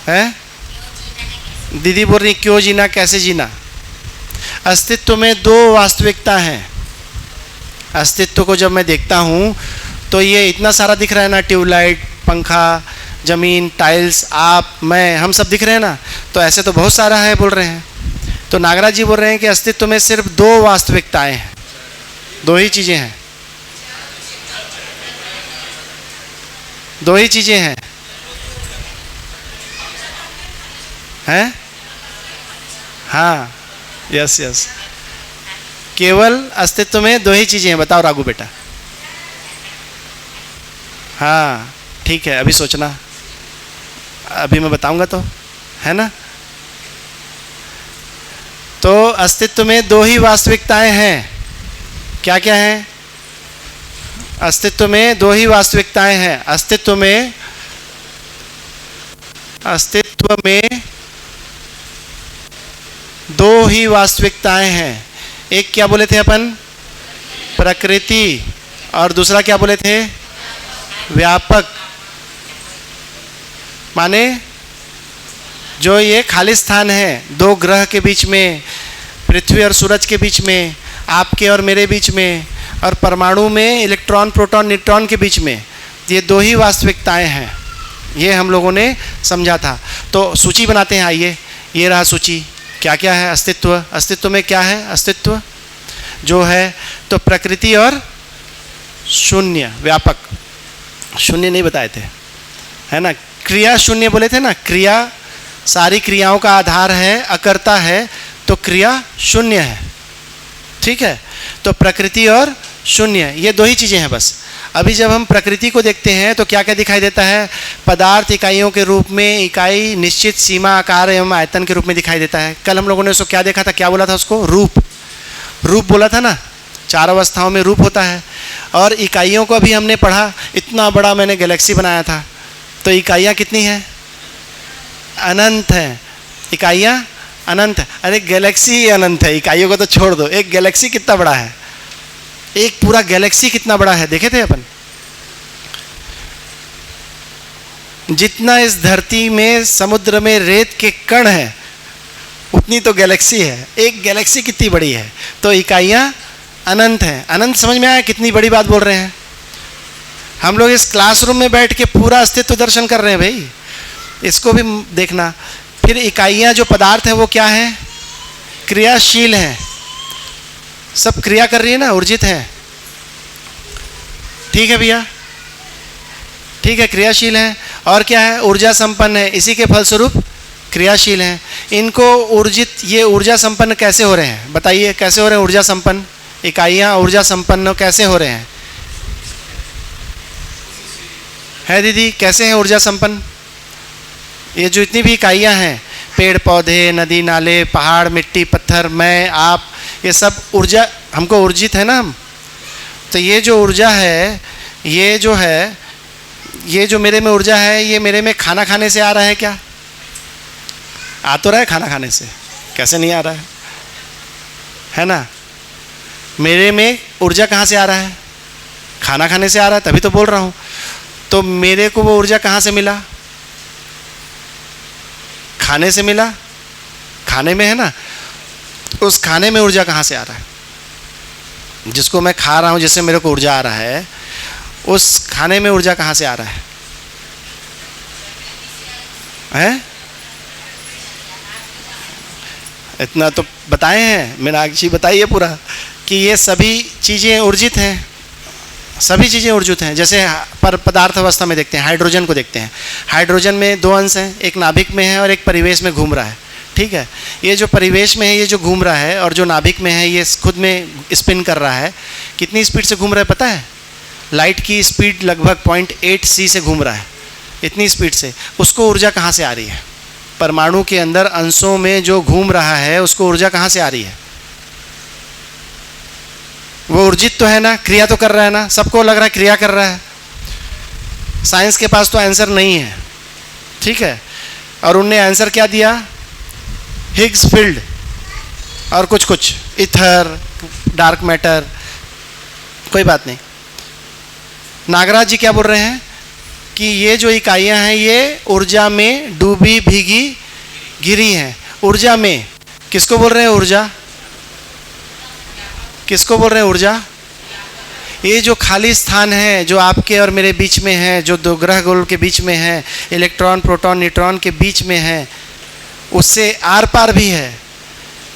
है? दीदी बोल रही क्यों जीना, कैसे जीना। अस्तित्व में 2 वास्तविकता हैं। अस्तित्व को जब मैं देखता हूँ तो ये इतना सारा दिख रहा है ना, ट्यूबलाइट, पंखा, ज़मीन, टाइल्स, आप, मैं, हम सब दिख रहे हैं ना। तो ऐसे तो बहुत सारा है बोल रहे हैं। तो नागराज जी बोल रहे हैं कि अस्तित्व में सिर्फ 2 वास्तविकताएं हैं, 2 ही चीज़ें हैं, 2 ही चीज़ें हैं। हैं? हाँ, यस यस, केवल अस्तित्व में 2 ही चीज़ें हैं। बताओ राघु बेटा। हाँ ठीक है, अभी सोचना, अभी मैं बताऊंगा तो, है ना। तो अस्तित्व में 2 ही वास्तविकताएं हैं। क्या क्या हैं? अस्तित्व में 2 ही वास्तविकताएं हैं। अस्तित्व में 2 ही वास्तविकताएं हैं। एक क्या बोले थे अपन? प्रकृति। और दूसरा क्या बोले थे? व्यापक माने जो ये खाली स्थान है, दो ग्रह के बीच में, पृथ्वी और सूरज के बीच में, आपके और मेरे बीच में, और परमाणु में इलेक्ट्रॉन प्रोटॉन न्यूट्रॉन के बीच में, ये दो ही वास्तविकताएं हैं। ये हम लोगों ने समझा था। तो सूची बनाते हैं, आइए। ये रहा सूची, क्या क्या है अस्तित्व। अस्तित्व में क्या है? अस्तित्व जो है तो प्रकृति और शून्य, व्यापक। शून्य नहीं बताए थे, है ना। क्रिया शून्य बोले थे ना, क्रिया सारी क्रियाओं का आधार है, अकर्ता है, तो क्रिया शून्य है, ठीक है। तो प्रकृति और शून्य, ये दो ही चीज़ें हैं बस। अभी जब हम प्रकृति को देखते हैं तो क्या क्या दिखाई देता है? पदार्थ इकाइयों के रूप में, इकाई निश्चित सीमा, आकार एवं आयतन के रूप में दिखाई देता है। कल हम लोगों ने उसको क्या देखा था, क्या बोला था उसको? रूप। रूप बोला था ना, चार अवस्थाओं में रूप होता है। और इकाइयों को अभी हमने पढ़ा, इतना बड़ा मैंने गैलेक्सी बनाया था, तो इकाइयाँ कितनी हैं? अनंत हैं। इकाइयाँ अनंत है। अरे गैलेक्सी ही अनंत है, इकाइयों को तो छोड़ दो। एक गैलेक्सी कितना बड़ा है? एक पूरा गैलेक्सी कितना बड़ा है देखे थे अपन? जितना इस धरती में समुद्र में रेत के कण है उतनी तो गैलेक्सी है। एक गैलेक्सी कितनी बड़ी है? तो इकाइयाँ अनंत हैं। अनंत समझ में आया कितनी बड़ी बात बोल रहे हैं हम लोग? इस क्लासरूम में बैठ के पूरा अस्तित्व दर्शन कर रहे हैं भाई, इसको भी देखना। फिर इकाइयाँ जो पदार्थ हैं वो क्या है? क्रियाशील हैं, सब क्रिया कर रही है ना, ऊर्जित है, ठीक है भैया, ठीक है, क्रियाशील है। और क्या है? ऊर्जा संपन्न है, इसी के फलस्वरूप क्रियाशील हैं। इनको ऊर्जित, ये ऊर्जा संपन्न कैसे हो रहे हैं बताइए? कैसे हो रहे हैं ऊर्जा संपन्न? इकाइयाँ ऊर्जा संपन्न कैसे हो रहे हैं? है दीदी, कैसे हैं ऊर्जा संपन्न? ये जो इतनी भी इकाइयाँ हैं, पेड़ पौधे, नदी नाले, पहाड़, मिट्टी, पत्थर, मैं, आप, ये सब ऊर्जा हमको ऊर्जित है ना हम। तो ये जो ऊर्जा है, ये जो है, ये जो मेरे में ऊर्जा है, ये मेरे में खाना खाने से आ रहा है क्या? आ तो रहा है खाना खाने से, कैसे नहीं आ रहा है ना। मेरे में ऊर्जा कहाँ से आ रहा है? खाना खाने से आ रहा है, तभी तो बोल रहा हूँ। तो मेरे को वो ऊर्जा कहाँ से मिला? खाने से मिला, खाने में है ना। उस खाने में ऊर्जा कहाँ से आ रहा है? जिसको मैं खा रहा हूँ, जिससे मेरे को ऊर्जा आ रहा है, उस खाने में ऊर्जा कहाँ से आ रहा है? हैं? इतना तो बताए हैं, मीनाक्षी बताइए पूरा कि ये सभी चीज़ें ऊर्जित हैं, सभी चीज़ें ऊर्जित हैं। जैसे पर पदार्थ अवस्था में देखते हैं, हाइड्रोजन को देखते हैं। हाइड्रोजन में दो अंश हैं, एक नाभिक में है और एक परिवेश में घूम रहा है, ठीक है। ये जो परिवेश में है, ये जो घूम रहा है, और जो नाभिक में है, ये खुद में स्पिन कर रहा है। कितनी स्पीड से घूम रहा है पता है? लाइट की स्पीड लगभग 0.8 c से घूम रहा है, इतनी स्पीड से। उसको ऊर्जा कहाँ से आ रही है? परमाणु के अंदर अंशों में जो घूम रहा है, उसको ऊर्जा कहाँ से आ रही है? वो ऊर्जित तो है ना, क्रिया तो कर रहा है ना, सबको लग रहा है क्रिया कर रहा है। साइंस के पास तो आंसर नहीं है, ठीक है। और उनने आंसर क्या दिया? हिग्स फील्ड और कुछ कुछ, इथर, डार्क मैटर, कोई बात नहीं। नागराज जी क्या बोल रहे हैं कि ये जो इकाइयाँ हैं ये ऊर्जा में डूबी भीगी गिरी हैं। ऊर्जा में किसको बोल रहे हैं? ऊर्जा किसको बोल रहे हैं? ऊर्जा। ये जो खाली स्थान है जो आपके और मेरे बीच में है, जो दो ग्रह गोल के बीच में है, इलेक्ट्रॉन प्रोटॉन न्यूट्रॉन के बीच में है, उससे आर पार भी है।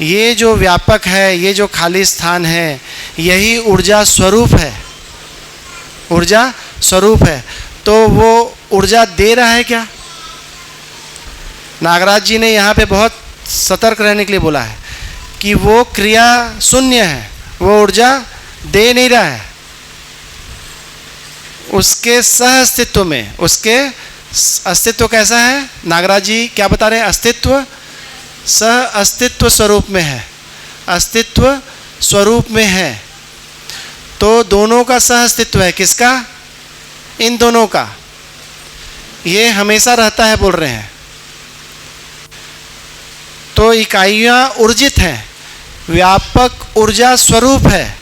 ये जो व्यापक है, ये जो खाली स्थान है, यही ऊर्जा स्वरूप है, ऊर्जा स्वरूप है। तो वो ऊर्जा दे रहा है क्या? नागराज जी ने यहाँ पे बहुत सतर्क रहने के लिए बोला है कि वो क्रिया शून्य है, वो ऊर्जा दे नहीं रहा है। उसके सह अस्तित्व में, उसके अस्तित्व कैसा है? नागराज जी क्या बता रहे हैं? अस्तित्व सह अस्तित्व स्वरूप में है, अस्तित्व स्वरूप में है। तो दोनों का सह अस्तित्व है। किसका? इन दोनों का। ये हमेशा रहता है बोल रहे हैं। तो इकाइयाँ ऊर्जित हैं, व्यापक ऊर्जा स्वरूप है,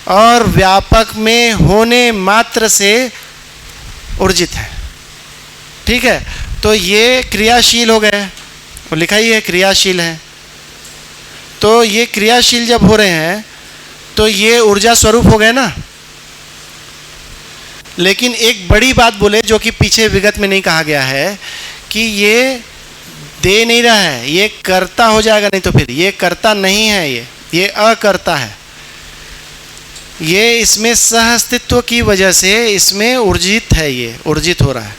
और व्यापक में होने मात्र से ऊर्जित है। ठीक है, तो ये क्रियाशील हो गए, वो लिखा ही है क्रियाशील है। तो ये क्रियाशील जब हो रहे हैं तो ये ऊर्जा स्वरूप हो गए ना। लेकिन एक बड़ी बात बोले जो कि पीछे विगत में नहीं कहा गया है कि ये दे नहीं रहा है, ये कर्ता हो जाएगा। नहीं तो फिर ये कर्ता नहीं है, ये अकर्ता है। ये इसमें सह अस्तित्व की वजह से इसमें ऊर्जित है, ये ऊर्जित हो रहा है,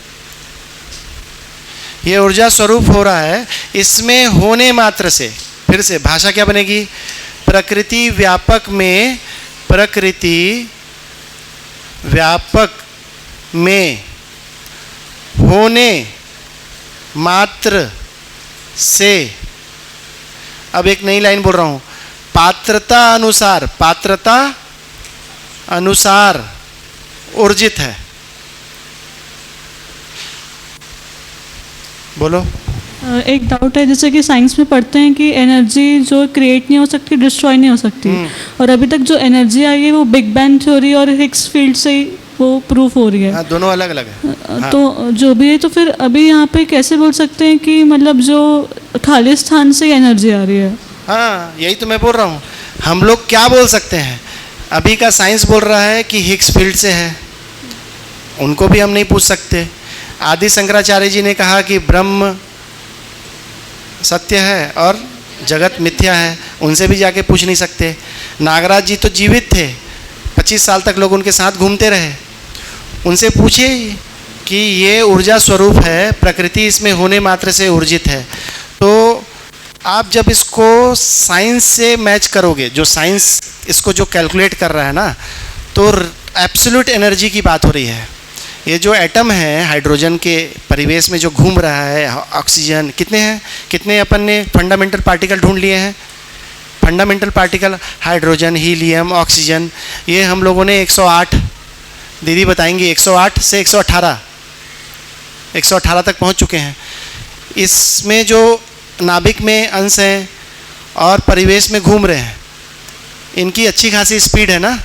ये ऊर्जा स्वरूप हो रहा है। इसमें होने मात्र से फिर से भाषा क्या बनेगी? प्रकृति व्यापक में, प्रकृति व्यापक में होने मात्र से। अब एक नई लाइन बोल रहा हूं, पात्रता अनुसार, पात्रता अनुसार ऊर्जित है। बोलो। एक डाउट है, जैसे कि साइंस में पढ़ते हैं कि एनर्जी जो क्रिएट नहीं हो सकती, डिस्ट्रॉय नहीं हो सकती, और अभी तक जो एनर्जी आई है वो बिग बैंग थ्योरी और हिग्स फील्ड से ही वो प्रूफ हो रही है। हाँ, दोनों अलग अलग है। तो जो भी है, तो फिर अभी यहाँ पे कैसे बोल सकते हैं कि मतलब जो खाली स्थान से एनर्जी आ रही है? हाँ, यही तो मैं बोल रहा हूँ। हम लोग क्या बोल सकते हैं? अभी का साइंस बोल रहा है कि हिग्स फील्ड से है, उनको भी हम नहीं पूछ सकते। आदि शंकराचार्य जी ने कहा कि ब्रह्म सत्य है और जगत मिथ्या है, उनसे भी जाके पूछ नहीं सकते। नागराज जी तो जीवित थे, 25 साल तक लोग उनके साथ घूमते रहे, उनसे पूछे कि ये ऊर्जा स्वरूप है, प्रकृति इसमें होने मात्र से ऊर्जित है। तो आप जब इसको साइंस से मैच करोगे, जो साइंस इसको जो कैलकुलेट कर रहा है ना, तो एब्सोल्यूट एनर्जी की बात हो रही है। ये जो एटम है हाइड्रोजन के परिवेश में जो घूम रहा है, ऑक्सीजन कितने हैं, कितने अपन ने फंडामेंटल पार्टिकल ढूंढ लिए हैं? Fundamental particle hydrogen, helium, oxygen, ये हम लोगों ने 108, दीदी बताएंगी, 108 से 118 तक पहुंच चुके हैं। इसमें जो नाभिक में अंश हैं और परिवेश में घूम रहे हैं, इनकी अच्छी खासी स्पीड है ना,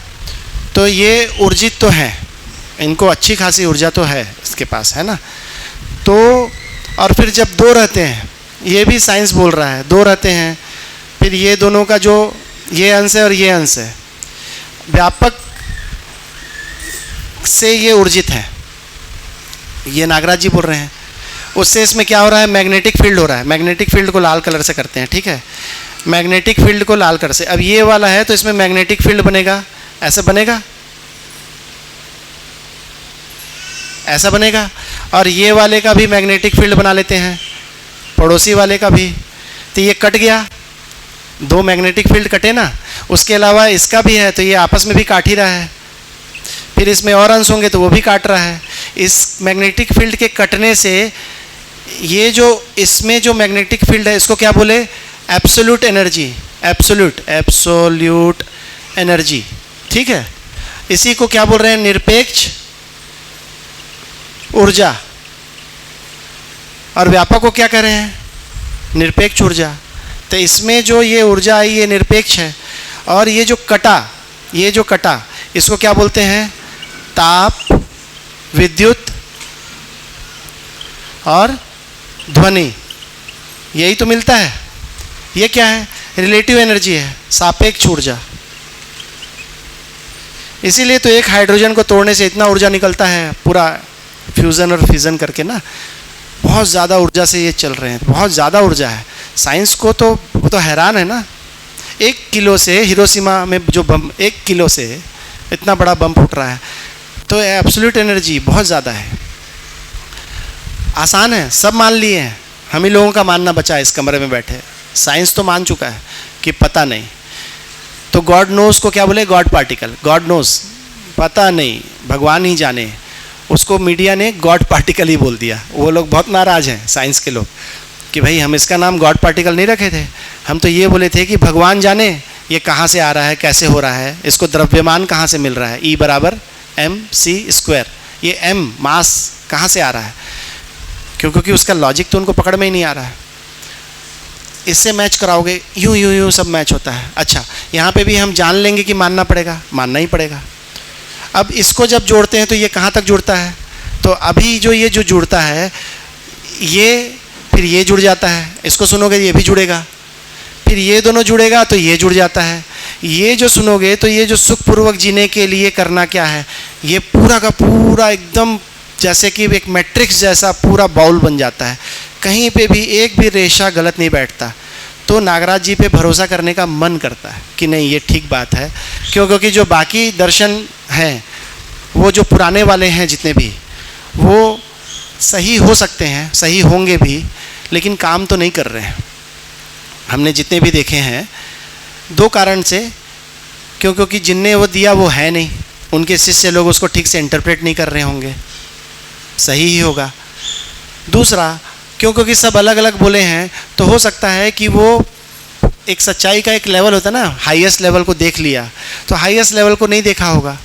तो ये ऊर्जित तो है, इनको अच्छी खासी ऊर्जा तो है इसके पास, है ना। तो और फिर जब दो रहते हैं, ये भी साइंस बोल रहा है, दो रहते हैं, फिर ये दोनों का जो ये अंश है और ये अंश है, व्यापक से ये ऊर्जित है, ये नागराज जी बोल रहे हैं। उससे इसमें क्या हो रहा है? मैग्नेटिक फील्ड हो रहा है। मैग्नेटिक फील्ड को लाल कलर से करते हैं, ठीक है, मैग्नेटिक फील्ड को लाल कलर से। अब ये वाला है तो इसमें मैग्नेटिक फील्ड बनेगा, ऐसा बनेगा, ऐसा बनेगा। और ये वाले का भी मैग्नेटिक फील्ड बना लेते हैं, पड़ोसी वाले का भी, तो ये कट गया, दो मैग्नेटिक फील्ड कटे ना। उसके अलावा इसका भी है, तो ये आपस में भी काट ही रहा है। फिर इसमें और अंश होंगे तो वो भी काट रहा है। इस मैग्नेटिक फील्ड के कटने से ये जो इसमें जो मैग्नेटिक फील्ड है, इसको क्या बोले? एब्सोल्यूट एनर्जी, एब्सोल्यूट एनर्जी, ठीक है। इसी को क्या बोल रहे हैं? निरपेक्ष ऊर्जा। और व्यापक को क्या कह रहे हैं? निरपेक्ष ऊर्जा। तो इसमें जो ये ऊर्जा आई ये निरपेक्ष है, और ये जो कटा इसको क्या बोलते हैं? ताप, विद्युत और ध्वनि, यही तो मिलता है। ये क्या है? रिलेटिव एनर्जी है, सापेक्ष ऊर्जा। इसीलिए तो एक हाइड्रोजन को तोड़ने से इतना ऊर्जा निकलता है, पूरा फ्यूज़न और फिजन करके ना, बहुत ज़्यादा ऊर्जा से ये चल रहे हैं, बहुत ज़्यादा ऊर्जा है। साइंस को तो वो तो हैरान है ना, 1 किलो से हिरोशिमा में जो बम, 1 किलो से इतना बड़ा बम फूट रहा है, तो एब्सोल्यूट एनर्जी बहुत ज़्यादा है। आसान है, सब मान लिए हैं, हम ही लोगों का मानना बचा है इस कमरे में बैठे। साइंस तो मान चुका है कि पता नहीं। तो गॉड नोज को क्या बोले? God particle. गॉड नोज, पता नहीं, भगवान ही जाने, उसको मीडिया ने गॉड पार्टिकल ही बोल दिया। वो लोग बहुत नाराज़ हैं साइंस के लोग कि भाई हम इसका नाम गॉड पार्टिकल नहीं रखे थे, हम तो ये बोले थे कि भगवान जाने ये कहाँ से आ रहा है, कैसे हो रहा है, इसको द्रव्यमान कहाँ से मिल रहा है, E = mc²। ये m मास कहाँ से आ रहा है? क्योंकि उसका लॉजिक तो उनको पकड़ में ही नहीं आ रहा है। इससे मैच कराओगे, यूं सब मैच होता है। अच्छा, यहाँ पे भी हम जान लेंगे कि मानना पड़ेगा, मानना ही पड़ेगा। अब इसको जब जोड़ते हैं तो ये कहाँ तक जुड़ता है? तो अभी जो ये जो जुड़ता है, ये फिर ये जुड़ जाता है, इसको सुनोगे ये भी जुड़ेगा, फिर ये दोनों जुड़ेगा तो ये जुड़ जाता है। ये जो सुनोगे तो ये जो सुखपूर्वक जीने के लिए करना क्या है, ये पूरा का पूरा एकदम जैसे कि एक मैट्रिक्स जैसा पूरा बाउल बन जाता है, कहीं पे भी एक भी रेशा गलत नहीं बैठता। तो नागराज जी पे भरोसा करने का मन करता है कि नहीं ये ठीक बात है, क्योंकि जो बाकी दर्शन हैं वो जो पुराने वाले हैं जितने भी, वो सही हो सकते हैं, सही होंगे भी, लेकिन काम तो नहीं कर रहे हैं। हमने जितने भी देखे हैं, दो कारण से, क्योंकि जिनने वो दिया वो है नहीं, उनके शिष्य लोग उसको ठीक से इंटरप्रेट नहीं कर रहे होंगे, सही ही होगा। दूसरा, क्योंकि सब अलग अलग बोले हैं, तो हो सकता है कि वो एक सच्चाई का एक लेवल होता है ना, हाईएस्ट लेवल को देख लिया, तो हाईएस्ट लेवल को नहीं देखा होगा।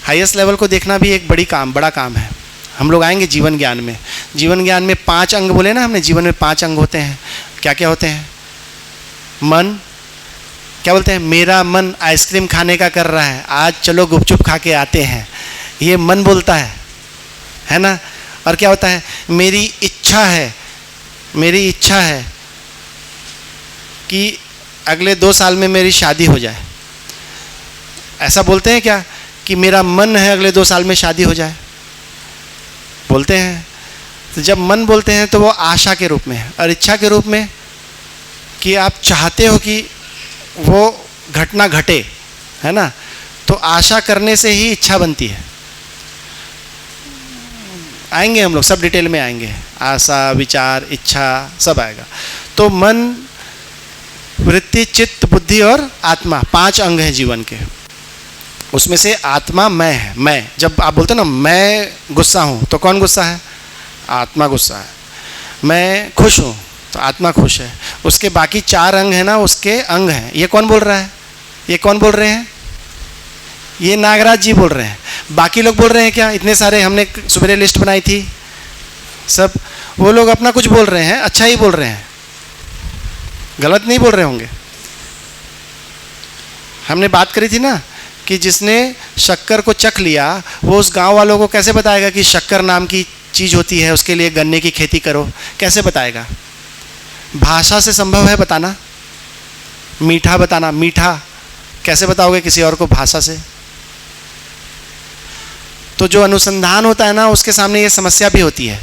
हाईएस्ट लेवल को देखना भी एक बड़ा काम है। हम लोग आएंगे जीवन ज्ञान में। जीवन ज्ञान में 5 अंग बोले ना हमने, जीवन में 5 अंग होते हैं। क्या क्या होते हैं? मन, क्या बोलते हैं? मेरा मन आइसक्रीम खाने का कर रहा है, आज चलो गुपचुप खा के आते हैं, ये मन बोलता है ना। और क्या होता है? मेरी इच्छा है कि अगले 2 साल में मेरी शादी हो जाए। ऐसा बोलते हैं क्या कि मेरा मन है अगले 2 साल में शादी हो जाए? बोलते हैं। तो जब मन बोलते हैं तो वो आशा के रूप में है, और इच्छा के रूप में कि आप चाहते हो कि वो घटना घटे, है ना। तो आशा करने से ही इच्छा बनती है। आएंगे हम लोग सब डिटेल में आएंगे, आशा, विचार, इच्छा सब आएगा। तो मन, वृत्ति, चित्त, बुद्धि और आत्मा, 5 अंग हैं जीवन के। उसमें से आत्मा मैं है। मैं, जब आप बोलते हो ना मैं गुस्सा हूँ, तो कौन गुस्सा है? आत्मा गुस्सा है। मैं खुश हूँ तो आत्मा खुश है। उसके बाकी 4 अंग हैं ना, उसके अंग हैं। ये कौन बोल रहा है? ये कौन बोल रहे हैं? ये नागराज जी बोल रहे हैं। बाकी लोग बोल रहे हैं क्या? इतने सारे हमने सुबह लिस्ट बनाई थी, सब वो लोग अपना कुछ बोल रहे हैं, अच्छा ही बोल रहे हैं, गलत नहीं बोल रहे होंगे। हमने बात करी थी ना कि जिसने शक्कर को चख लिया, वो उस गांव वालों को कैसे बताएगा कि शक्कर नाम की चीज़ होती है, उसके लिए गन्ने की खेती करो? कैसे बताएगा? भाषा से संभव है बताना, मीठा बताना। मीठा कैसे बताओगे किसी और को भाषा से? तो जो अनुसंधान होता है ना, उसके सामने ये समस्या भी होती है,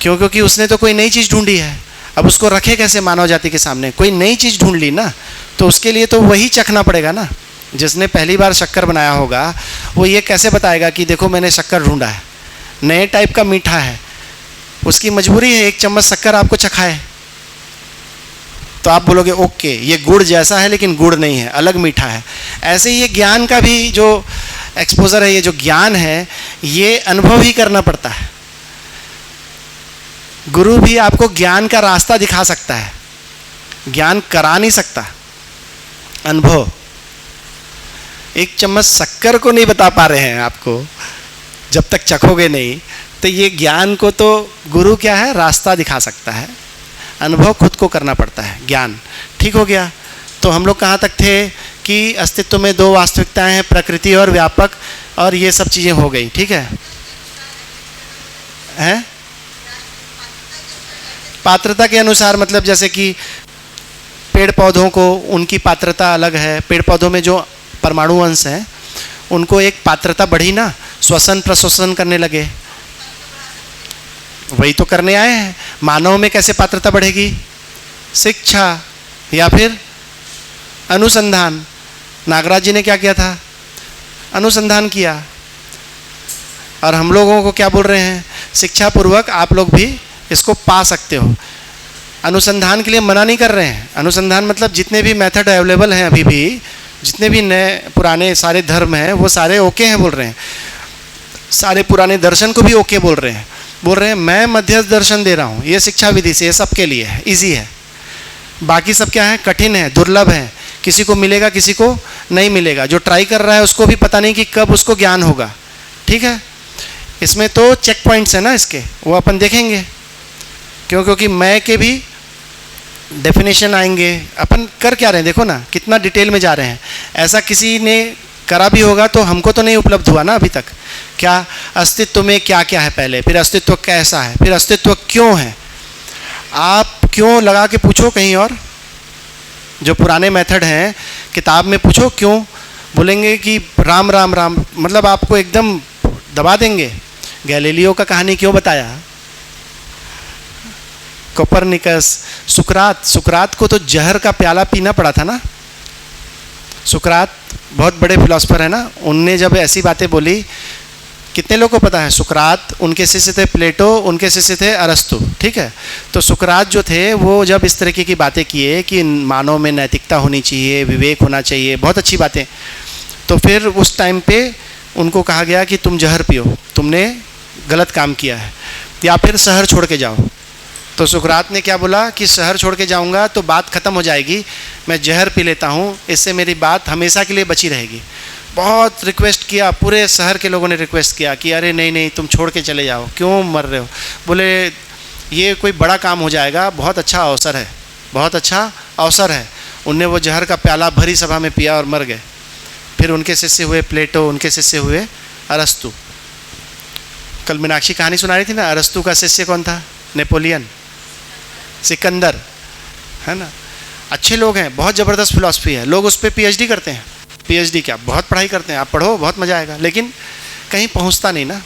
क्योंकि उसने तो कोई नई चीज़ ढूंढी है। अब उसको रखे कैसे मानव जाति के सामने? कोई नई चीज़ ढूंढ ली ना, तो उसके लिए तो वही चखना पड़ेगा ना। जिसने पहली बार शक्कर बनाया होगा, वो ये कैसे बताएगा कि देखो मैंने शक्कर ढूंढा है, नए टाइप का मीठा है। उसकी मजबूरी है 1 चम्मच शक्कर आपको चखाए, तो आप बोलोगे ओके ये गुड़ जैसा है लेकिन गुड़ नहीं है, अलग मीठा है। ऐसे ही ये ज्ञान का भी जो एक्सपोजर है, ये जो ज्ञान है, ये अनुभव ही करना पड़ता है। गुरु भी आपको ज्ञान का रास्ता दिखा सकता है, ज्ञान करा नहीं सकता। अनुभव, 1 चम्मच शक्कर को नहीं बता पा रहे हैं आपको, जब तक चखोगे नहीं। तो ये ज्ञान को तो गुरु क्या है? रास्ता दिखा सकता है। अनुभव खुद को करना पड़ता है। ज्ञान ठीक हो गया। तो हम लोग कहाँ तक थे कि अस्तित्व में 2 वास्तविकताएं हैं, प्रकृति और व्यापक, और ये सब चीज़ें हो गई। ठीक है, हैं? पात्रता के अनुसार, मतलब जैसे कि पेड़ पौधों को उनकी पात्रता अलग है। पेड़ पौधों में जो परमाणु अंश हैं उनको एक पात्रता बढ़ी ना, श्वसन प्रश्वसन करने लगे, वही तो करने आए हैं। मानव में कैसे पात्रता बढ़ेगी? शिक्षा या फिर अनुसंधान। नागराज जी ने क्या किया था? अनुसंधान किया। और हम लोगों को क्या बोल रहे हैं? शिक्षा पूर्वक आप लोग भी इसको पा सकते हो। अनुसंधान के लिए मना नहीं कर रहे हैं। अनुसंधान मतलब जितने भी मेथड अवेलेबल हैं अभी भी, जितने भी नए पुराने सारे धर्म हैं, वो सारे ओके हैं बोल रहे हैं। सारे पुराने दर्शन को भी ओके बोल रहे हैं। मैं मध्यस्थ दर्शन दे रहा हूँ, ये शिक्षा विधि से, ये सबके लिए है, इजी है। बाकी सब क्या है? कठिन है, दुर्लभ है, किसी को मिलेगा किसी को नहीं मिलेगा। जो ट्राई कर रहा है उसको भी पता नहीं कि कब उसको ज्ञान होगा। ठीक है, इसमें तो चेक पॉइंट्स है ना इसके, वो अपन देखेंगे। क्योंकि मैं के भी डेफिनेशन आएंगे। अपन कर क्या रहे हैं देखो ना, कितना डिटेल में जा रहे हैं। ऐसा किसी ने करा भी होगा तो हमको तो नहीं उपलब्ध हुआ ना अभी तक। क्या अस्तित्व में क्या क्या है पहले, फिर अस्तित्व कैसा है, फिर अस्तित्व क्यों है। आप क्यों लगा के पूछो कहीं और, जो पुराने मेथड हैं किताब में पूछो क्यों, बोलेंगे कि राम राम राम, मतलब आपको एकदम दबा देंगे। गैलीलियो का कहानी क्यों बताया, कोपरनिकस, सुकरात को तो जहर का प्याला पीना पड़ा था ना। सुकरात बहुत बड़े फिलोसफर है ना, उनने जब ऐसी बातें बोली, कितने लोगों को पता है सुकरात, उनके शिष्य थे प्लेटो, उनके शिष्य थे अरस्तु, ठीक है। तो सुकरात जो थे वो जब इस तरीके की बातें किए कि मानव में नैतिकता होनी चाहिए, विवेक होना चाहिए, बहुत अच्छी बातें, तो फिर उस टाइम पे उनको कहा गया कि तुम जहर पियो, तुमने गलत काम किया है, या फिर शहर छोड़ के जाओ। तो सुकरात ने क्या बोला कि शहर छोड़ के जाऊंगा तो बात खत्म हो जाएगी, मैं जहर पी लेता हूँ, इससे मेरी बात हमेशा के लिए बची रहेगी। बहुत रिक्वेस्ट किया, पूरे शहर के लोगों ने रिक्वेस्ट किया कि अरे नहीं नहीं तुम छोड़ के चले जाओ, क्यों मर रहे हो। बोले ये कोई बड़ा काम हो जाएगा, बहुत अच्छा अवसर है, बहुत अच्छा अवसर है। उनने वो जहर का प्याला भरी सभा में पिया और मर गए। फिर उनके शिष्य हुए प्लेटो, उनके शिष्य हुए अरस्तु। कल मीनाक्षी कहानी सुना रही थी ना, अरस्तु का शिष्य कौन था, नेपोलियन, सिकंदर, है ना। अच्छे लोग हैं, बहुत ज़बरदस्त फिलॉसफी है, लोग उस पर पीएचडी करते हैं। पीएचडी क्या, बहुत पढ़ाई करते हैं, आप पढ़ो बहुत मज़ा आएगा, लेकिन कहीं पहुंचता नहीं ना।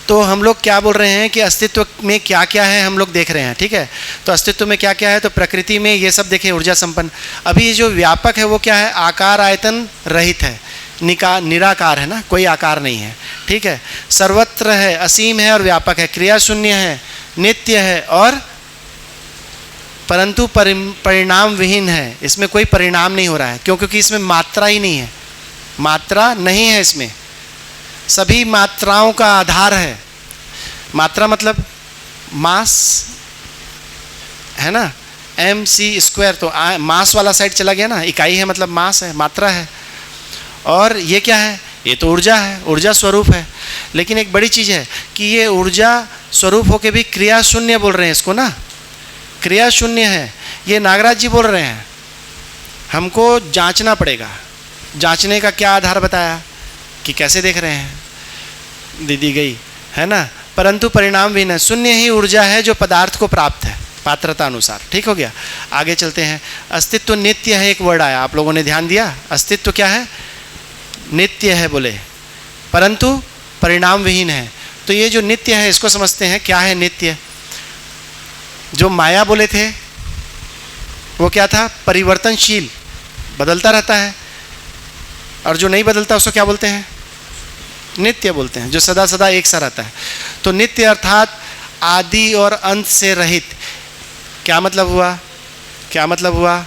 तो हम लोग क्या बोल रहे हैं कि अस्तित्व में क्या क्या है हम लोग देख रहे हैं, ठीक है। तो अस्तित्व में क्या क्या है, तो प्रकृति में ये सब देखें, ऊर्जा संपन्न। अभी ये जो व्यापक है वो क्या है, आकार आयतन रहित है, निराकार है ना, कोई आकार नहीं है, ठीक है। सर्वत्र है, असीम है और व्यापक है, क्रिया शून्य है, नित्य है और परंतु परिणाम विहीन है। इसमें कोई परिणाम नहीं हो रहा है, क्योंकि इसमें मात्रा ही नहीं है, मात्रा नहीं है इसमें, सभी मात्राओं का आधार है। मात्रा मतलब मास है ना, mc², तो मास वाला साइड चला गया ना, इकाई है मतलब मास है, मात्रा है। और ये क्या है, ये तो ऊर्जा है, ऊर्जा स्वरूप है। लेकिन एक बड़ी चीज़ है कि ये ऊर्जा स्वरूप होके भी क्रिया शून्य बोल रहे हैं इसको ना, क्रिया शून्य है। ये नागराज जी बोल रहे हैं, हमको जांचना पड़ेगा। जांचने का क्या आधार बताया कि कैसे देख रहे हैं, दीदी गई है ना। परंतु परिणाम भी न, शून्य ही ऊर्जा है जो पदार्थ को प्राप्त है पात्रता अनुसार, ठीक हो गया। आगे चलते हैं। अस्तित्व नित्य है, एक वर्ड आया, आप लोगों ने ध्यान दिया, अस्तित्व क्या है, नित्य है बोले, परंतु परिणाम विहीन है। तो ये जो नित्य है इसको समझते हैं, क्या है नित्य। जो माया बोले थे वो क्या था, परिवर्तनशील, बदलता रहता है। और जो नहीं बदलता उसको क्या बोलते हैं, नित्य बोलते हैं, जो सदा सदा एक सा रहता है। तो नित्य अर्थात आदि और अंत से रहित। क्या मतलब हुआ, क्या मतलब हुआ,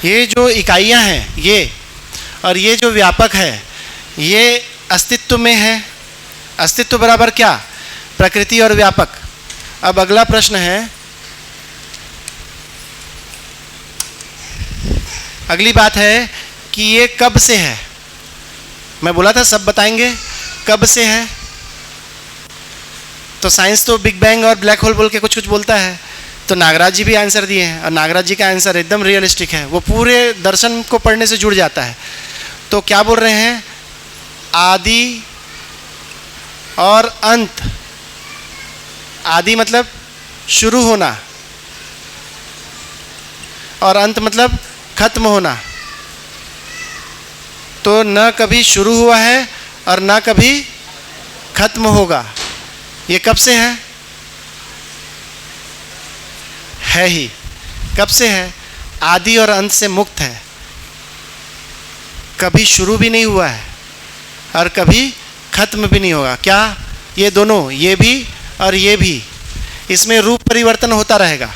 ये जो इकाइयां हैं ये, और ये जो व्यापक है ये अस्तित्व में है। अस्तित्व बराबर क्या, प्रकृति और व्यापक। अब अगला प्रश्न है, अगली बात है कि ये कब से है। मैं बोला था सब बताएंगे, कब से है। तो साइंस तो बिग बैंग और ब्लैक होल बोल के कुछ कुछ बोलता है, तो नागराज जी भी आंसर दिए हैं, और नागराज जी का आंसर एकदम रियलिस्टिक है, वो पूरे दर्शन को पढ़ने से जुड़ जाता है। तो क्या बोल रहे हैं, आदि और अंत। आदि मतलब शुरू होना, और अंत मतलब खत्म होना। तो न कभी शुरू हुआ है और न कभी खत्म होगा। ये कब से है ही, कब से है, आदि और अंत से मुक्त है, कभी शुरू भी नहीं हुआ है और कभी खत्म भी नहीं होगा। क्या, ये दोनों, ये भी और ये भी, इसमें रूप परिवर्तन होता रहेगा।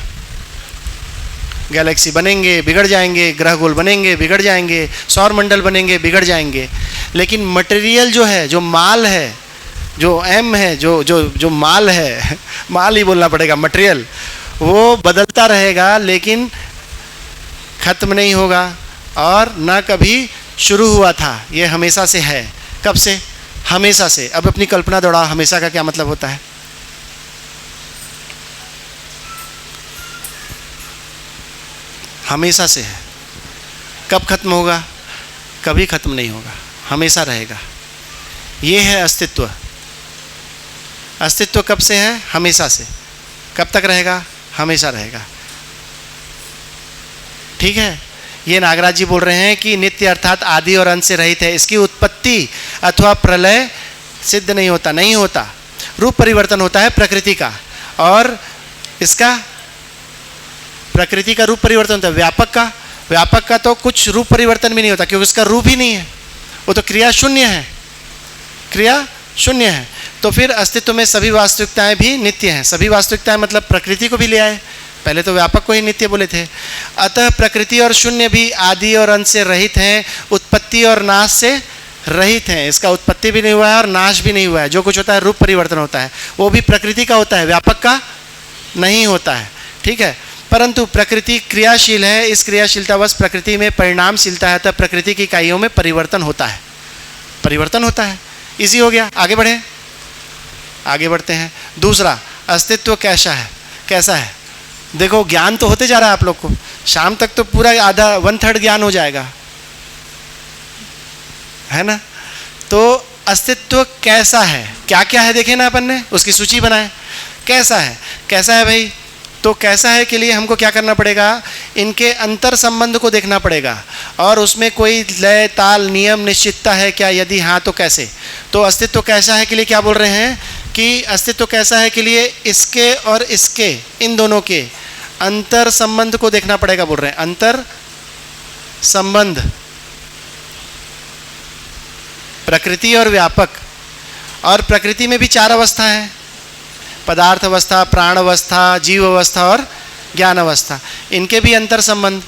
गैलेक्सी बनेंगे, बिगड़ जाएंगे, ग्रह गोल बनेंगे, बिगड़ जाएंगे, सौर मंडल बनेंगे, बिगड़ जाएंगे। लेकिन मटेरियल जो है, जो माल है, जो एम है, जो माल है, माल ही बोलना पड़ेगा, मटेरियल, वो बदलता रहेगा, लेकिन खत्म नहीं होगा और ना कभी शुरू हुआ था। ये हमेशा से है। कब से, हमेशा से। अब अपनी कल्पना दौड़ाओ, हमेशा का क्या मतलब होता है। हमेशा से है, कब खत्म होगा? कभी खत्म नहीं होगा, हमेशा रहेगा। ये है अस्तित्व। अस्तित्व कब से है? हमेशा से। कब तक रहेगा? हमेशा रहेगा। ठीक है, ये नागराज जी बोल रहे हैं कि नित्य अर्थात आदि और अंत से रहित है। इसकी उत्पत्ति अथवा प्रलय सिद्ध नहीं होता, नहीं होता। रूप परिवर्तन होता है प्रकृति का, और इसका प्रकृति का रूप परिवर्तन होता है। व्यापक का तो कुछ रूप परिवर्तन भी नहीं होता, क्योंकि उसका रूप ही नहीं है, वो तो क्रिया शून्य है, क्रिया शून्य है। तो फिर अस्तित्व में सभी वास्तविकताएं भी नित्य हैं। सभी वास्तविकताएं मतलब प्रकृति को भी ले आए, पहले तो व्यापक को ही नित्य बोले थे। अतः प्रकृति और शून्य भी आदि और अंत से रहित हैं, उत्पत्ति और नाश से रहित हैं। इसका उत्पत्ति भी नहीं हुआ है और नाश भी नहीं हुआ है। जो कुछ होता है रूप परिवर्तन होता है, वो भी प्रकृति का होता है, व्यापक का नहीं होता है। ठीक है, परंतु प्रकृति क्रियाशील है। इस क्रियाशीलतावश प्रकृति में परिणामशीलता है, तब प्रकृति की इकाइयों में परिवर्तन होता है, परिवर्तन होता है। इसी हो गया। आगे बढ़े, आगे बढ़ते हैं। दूसरा, अस्तित्व कैसा है? देखो, ज्ञान तो होते जा रहा है आप लोग को, शाम तक तो पूरा आधा 1/3 ज्ञान हो जाएगा, है ना। तो अस्तित्व कैसा है, क्या क्या है देखें ना, अपन ने उसकी सूची बनाए। कैसा है भाई? तो कैसा है के लिए हमको क्या करना पड़ेगा? इनके अंतर संबंध को देखना पड़ेगा, और उसमें कोई लय ताल नियम निश्चितता है क्या? यदि हाँ तो कैसे? तो अस्तित्व कैसा है के लिए क्या बोल रहे हैं कि अस्तित्व कैसा है के लिए इसके और इसके, इन दोनों के अंतर संबंध को देखना पड़ेगा, बोल रहे हैं। अंतर संबंध, प्रकृति और व्यापक। और प्रकृति में भी 4 अवस्था है, पदार्थ अवस्था, प्राण अवस्था, जीव अवस्था और ज्ञान अवस्था। इनके भी अंतर संबंध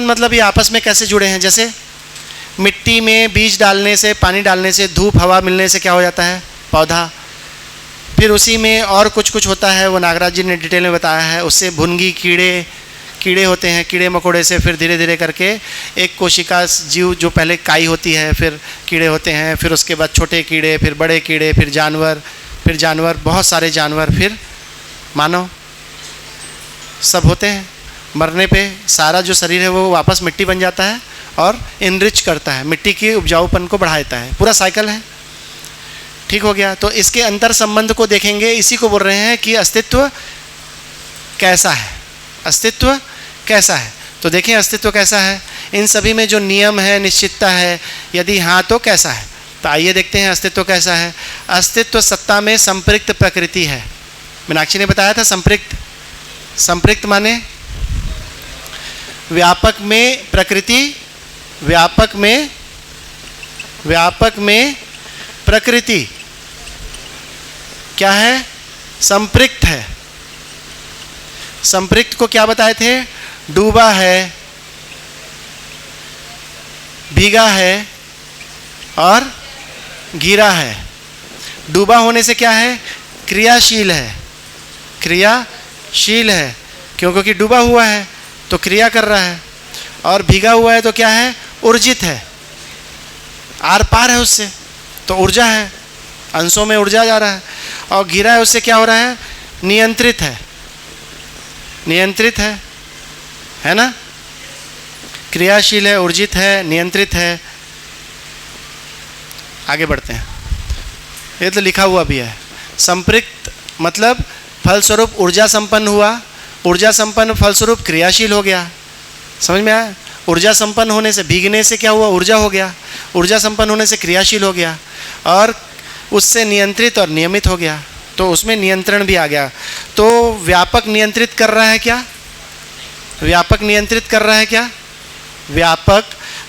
मतलब ये आपस में कैसे जुड़े हैं। जैसे मिट्टी में बीज डालने से, पानी डालने से, धूप हवा मिलने से क्या हो जाता है? पौधा। फिर उसी में और कुछ होता है, वो नागराज जी ने डिटेल में बताया है। उससे भुनगी कीड़े होते हैं, कीड़े मकोड़े से फिर धीरे धीरे करके एक कोशिका जीव, जो पहले काई होती है, फिर कीड़े होते हैं, फिर उसके बाद छोटे कीड़े, फिर बड़े कीड़े, फिर जानवर, बहुत सारे जानवर, फिर मानव, सब होते हैं। मरने पे सारा जो शरीर है वो वापस मिट्टी बन जाता है और इनरिच करता है, मिट्टी की उपजाऊपन को बढ़ाता है। पूरा साइकिल है। ठीक हो गया। तो इसके अंतर संबंध को देखेंगे, इसी को बोल रहे हैं कि अस्तित्व कैसा है। अस्तित्व कैसा है? तो देखें अस्तित्व कैसा है। इन सभी में जो नियम है, निश्चितता है, यदि हाँ तो कैसा है? तो आइए देखते हैं अस्तित्व कैसा है। अस्तित्व सत्ता में संपृक्त प्रकृति है। मीनाक्षी ने बताया था संपृक्त माने व्यापक में प्रकृति, व्यापक में प्रकृति क्या है? संपृक्त है। संपृक्त को क्या बताए थे? डूबा है, भीगा है और गिरा है। डूबा होने से क्या है? क्रियाशील है, क्रियाशील है, क्योंकि डूबा हुआ है तो क्रिया कर रहा है। और भीगा हुआ है तो क्या है? ऊर्जित है, आर पार है उससे, तो ऊर्जा है, अंशों में ऊर्जा जा रहा है। और गिरा है उससे क्या हो रहा है? नियंत्रित है ना। क्रियाशील है, ऊर्जित है, नियंत्रित है। आगे बढ़ते हैं। ये तो लिखा हुआ भी है। संपृक्त मतलब फलस्वरूप ऊर्जा संपन्न हुआ, ऊर्जा संपन्न फलस्वरूप क्रियाशील हो गया। समझ में आया? ऊर्जा संपन्न होने से, भीगने से क्या हुआ? ऊर्जा हो गया। ऊर्जा संपन्न होने से क्रियाशील हो गया और उससे नियंत्रित और नियमित हो गया, तो उसमें नियंत्रण भी आ गया। तो व्यापक नियंत्रित कर रहा है क्या? व्यापक नियंत्रित कर रहा है क्या?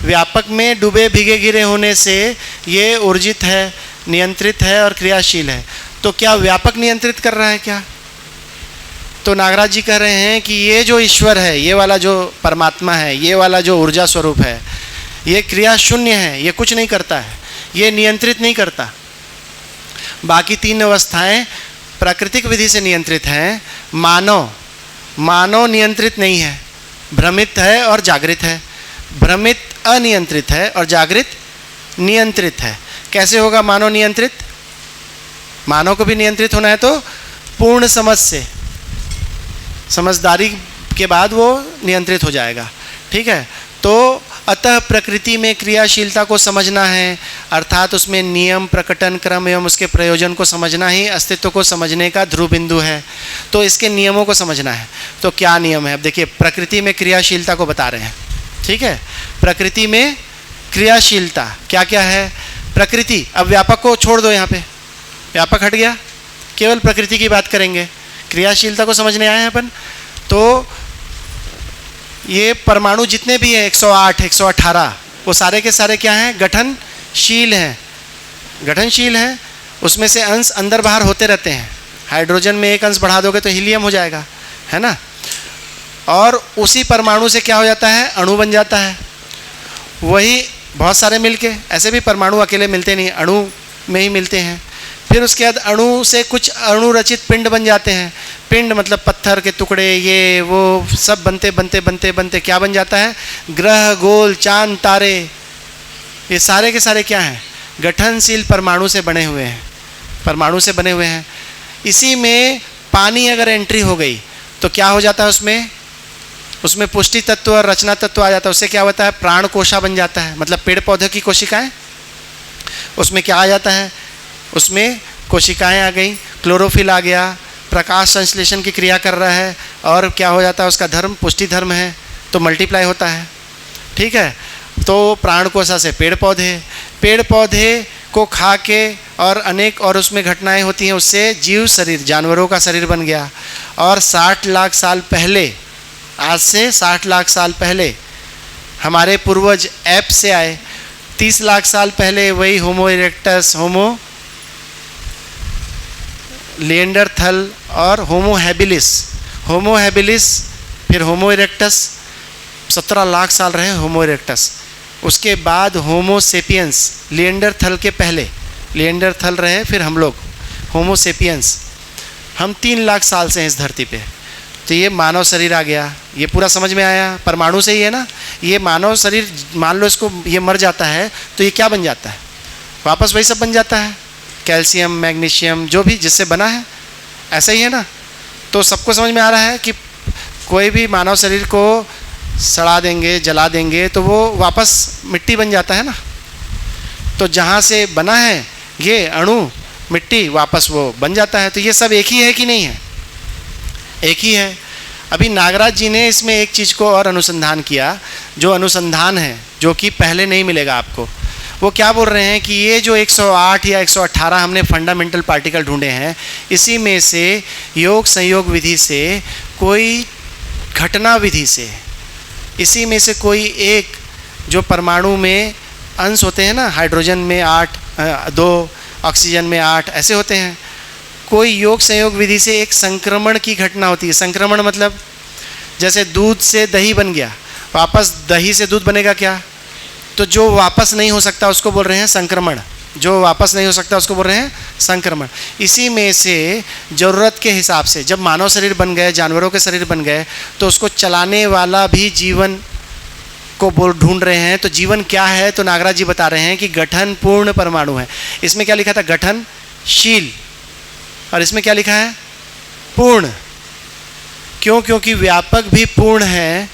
व्यापक में डूबे भीगे गिरे होने से ये ऊर्जित है, नियंत्रित है और क्रियाशील है। तो क्या व्यापक नियंत्रित कर रहा है क्या? तो नागराज जी कह रहे हैं कि ये जो ईश्वर है, ये वाला जो परमात्मा है, ये वाला जो ऊर्जा स्वरूप है, ये क्रिया शून्य है, ये कुछ नहीं करता है, ये नियंत्रित नहीं करता। बाकी 3 अवस्थाएं प्राकृतिक विधि से नियंत्रित हैं। मानव नियंत्रित नहीं है, भ्रमित है और जागृत है। भ्रमित अनियंत्रित है और जागृत नियंत्रित है। कैसे होगा मानव नियंत्रित? मानव को भी नियंत्रित होना है तो पूर्ण समझ से, समझदारी के बाद वो नियंत्रित हो जाएगा। ठीक है। तो अतः प्रकृति में क्रियाशीलता को समझना है, अर्थात उसमें नियम, प्रकटन, क्रम एवं उसके प्रयोजन को समझना ही अस्तित्व को समझने का ध्रुव बिंदु है। तो इसके नियमों को समझना है। तो क्या नियम है? अब देखिए, प्रकृति में क्रियाशीलता को बता रहे हैं, ठीक है। प्रकृति में क्रियाशीलता क्या क्या है? प्रकृति, अब व्यापक को छोड़ दो, यहाँ पे व्यापक हट गया, केवल प्रकृति की बात करेंगे। क्रियाशीलता को समझने आए हैं अपन। तो ये परमाणु जितने भी हैं 108, 118, वो सारे के सारे क्या हैं? गठनशील हैं, गठनशील हैं। उसमें से अंश अंदर बाहर होते रहते हैं। हाइड्रोजन में एक अंश बढ़ा दोगे तो हीलियम हो जाएगा, है ना। और उसी परमाणु से क्या हो जाता है? अणु बन जाता है। वही बहुत सारे मिलके, ऐसे भी परमाणु अकेले मिलते नहीं, अणु में ही मिलते हैं। फिर उसके बाद अणु से कुछ अणुरचित पिंड बन जाते हैं। पिंड मतलब पत्थर के टुकड़े, ये वो सब बनते बनते बनते बनते क्या बन जाता है? ग्रह, गोल, चांद, तारे, ये सारे के सारे क्या हैं? गठनशील परमाणु से बने हुए हैं, परमाणु से बने हुए हैं। इसी में पानी अगर एंट्री हो गई तो क्या हो जाता है? उसमें पुष्टि तत्व और रचना तत्व आ जाता है। उससे क्या होता है? प्राण कोशा बन जाता है, मतलब पेड़ पौधे की कोशिकाएं। उसमें क्या आ जाता है? उसमें कोशिकाएं आ गई, क्लोरोफिल आ गया, प्रकाश संश्लेषण की क्रिया कर रहा है, और क्या हो जाता है? उसका धर्म पुष्टि धर्म है, तो मल्टीप्लाई होता है, ठीक है। तो प्राण कोशा से पेड़ पौधे, पेड़ पौधे को खा के और अनेक और उसमें घटनाएं होती हैं, उससे जीव शरीर, जानवरों का शरीर बन गया। और 60 लाख साल पहले, आज से 60 लाख साल पहले हमारे पूर्वज ऐप से आए। 30 लाख साल पहले वही होमो इरेक्टस, होमो लिएंडरथल और होमो हैबिलिस, फिर होमो इरेक्टस, 17 लाख साल रहे होमो इरेक्टस। उसके बाद होमो सेपियंस, लिएंडरथल के पहले लिएंडरथल रहे, फिर हम लोग होमो सेपियंस। हम 3 लाख साल से हैं इस धरती पे। तो ये मानव शरीर आ गया, ये पूरा समझ में आया। परमाणु से ही है ना। ये मानव शरीर, मान लो इसको ये मर जाता है तो ये क्या बन जाता है? वापस वही सब बन जाता है, कैल्शियम, मैग्नीशियम, जो भी जिससे बना है, ऐसा ही है ना। तो सबको समझ में आ रहा है कि कोई भी मानव शरीर को सड़ा देंगे, जला देंगे तो वो वापस मिट्टी बन जाता है ना। तो जहाँ से बना है ये अणु, मिट्टी, वापस वो बन जाता है। तो ये सब एक ही है कि नहीं है? एक ही है। अभी नागराज जी ने इसमें एक चीज़ को और अनुसंधान किया, जो अनुसंधान है, जो कि पहले नहीं मिलेगा आपको। वो क्या बोल रहे हैं कि ये जो 108 या 118 हमने फंडामेंटल पार्टिकल ढूंढे हैं, इसी में से योग संयोग विधि से, कोई घटना विधि से, इसी में से कोई एक जो परमाणु में अंश होते हैं ना, हाइड्रोजन में 8, 2, ऑक्सीजन में 8, ऐसे होते हैं। कोई योग संयोग विधि से एक संक्रमण की घटना होती है। संक्रमण मतलब जैसे दूध से दही बन गया, वापस दही से दूध बनेगा क्या? तो जो वापस नहीं हो सकता उसको बोल रहे हैं संक्रमण। जो वापस नहीं हो सकता उसको बोल रहे हैं संक्रमण। इसी में से ज़रूरत के हिसाब से जब मानव शरीर बन गए, जानवरों के शरीर बन गए, तो उसको चलाने वाला भी जीवन को ढूंढ रहे हैं। तो जीवन क्या है? तो नागराज जी बता रहे हैं कि गठन पूर्ण परमाणु है। इसमें क्या लिखा था? गठनशील। और इसमें क्या लिखा है? पूर्ण। क्यों? क्योंकि व्यापक भी पूर्ण है।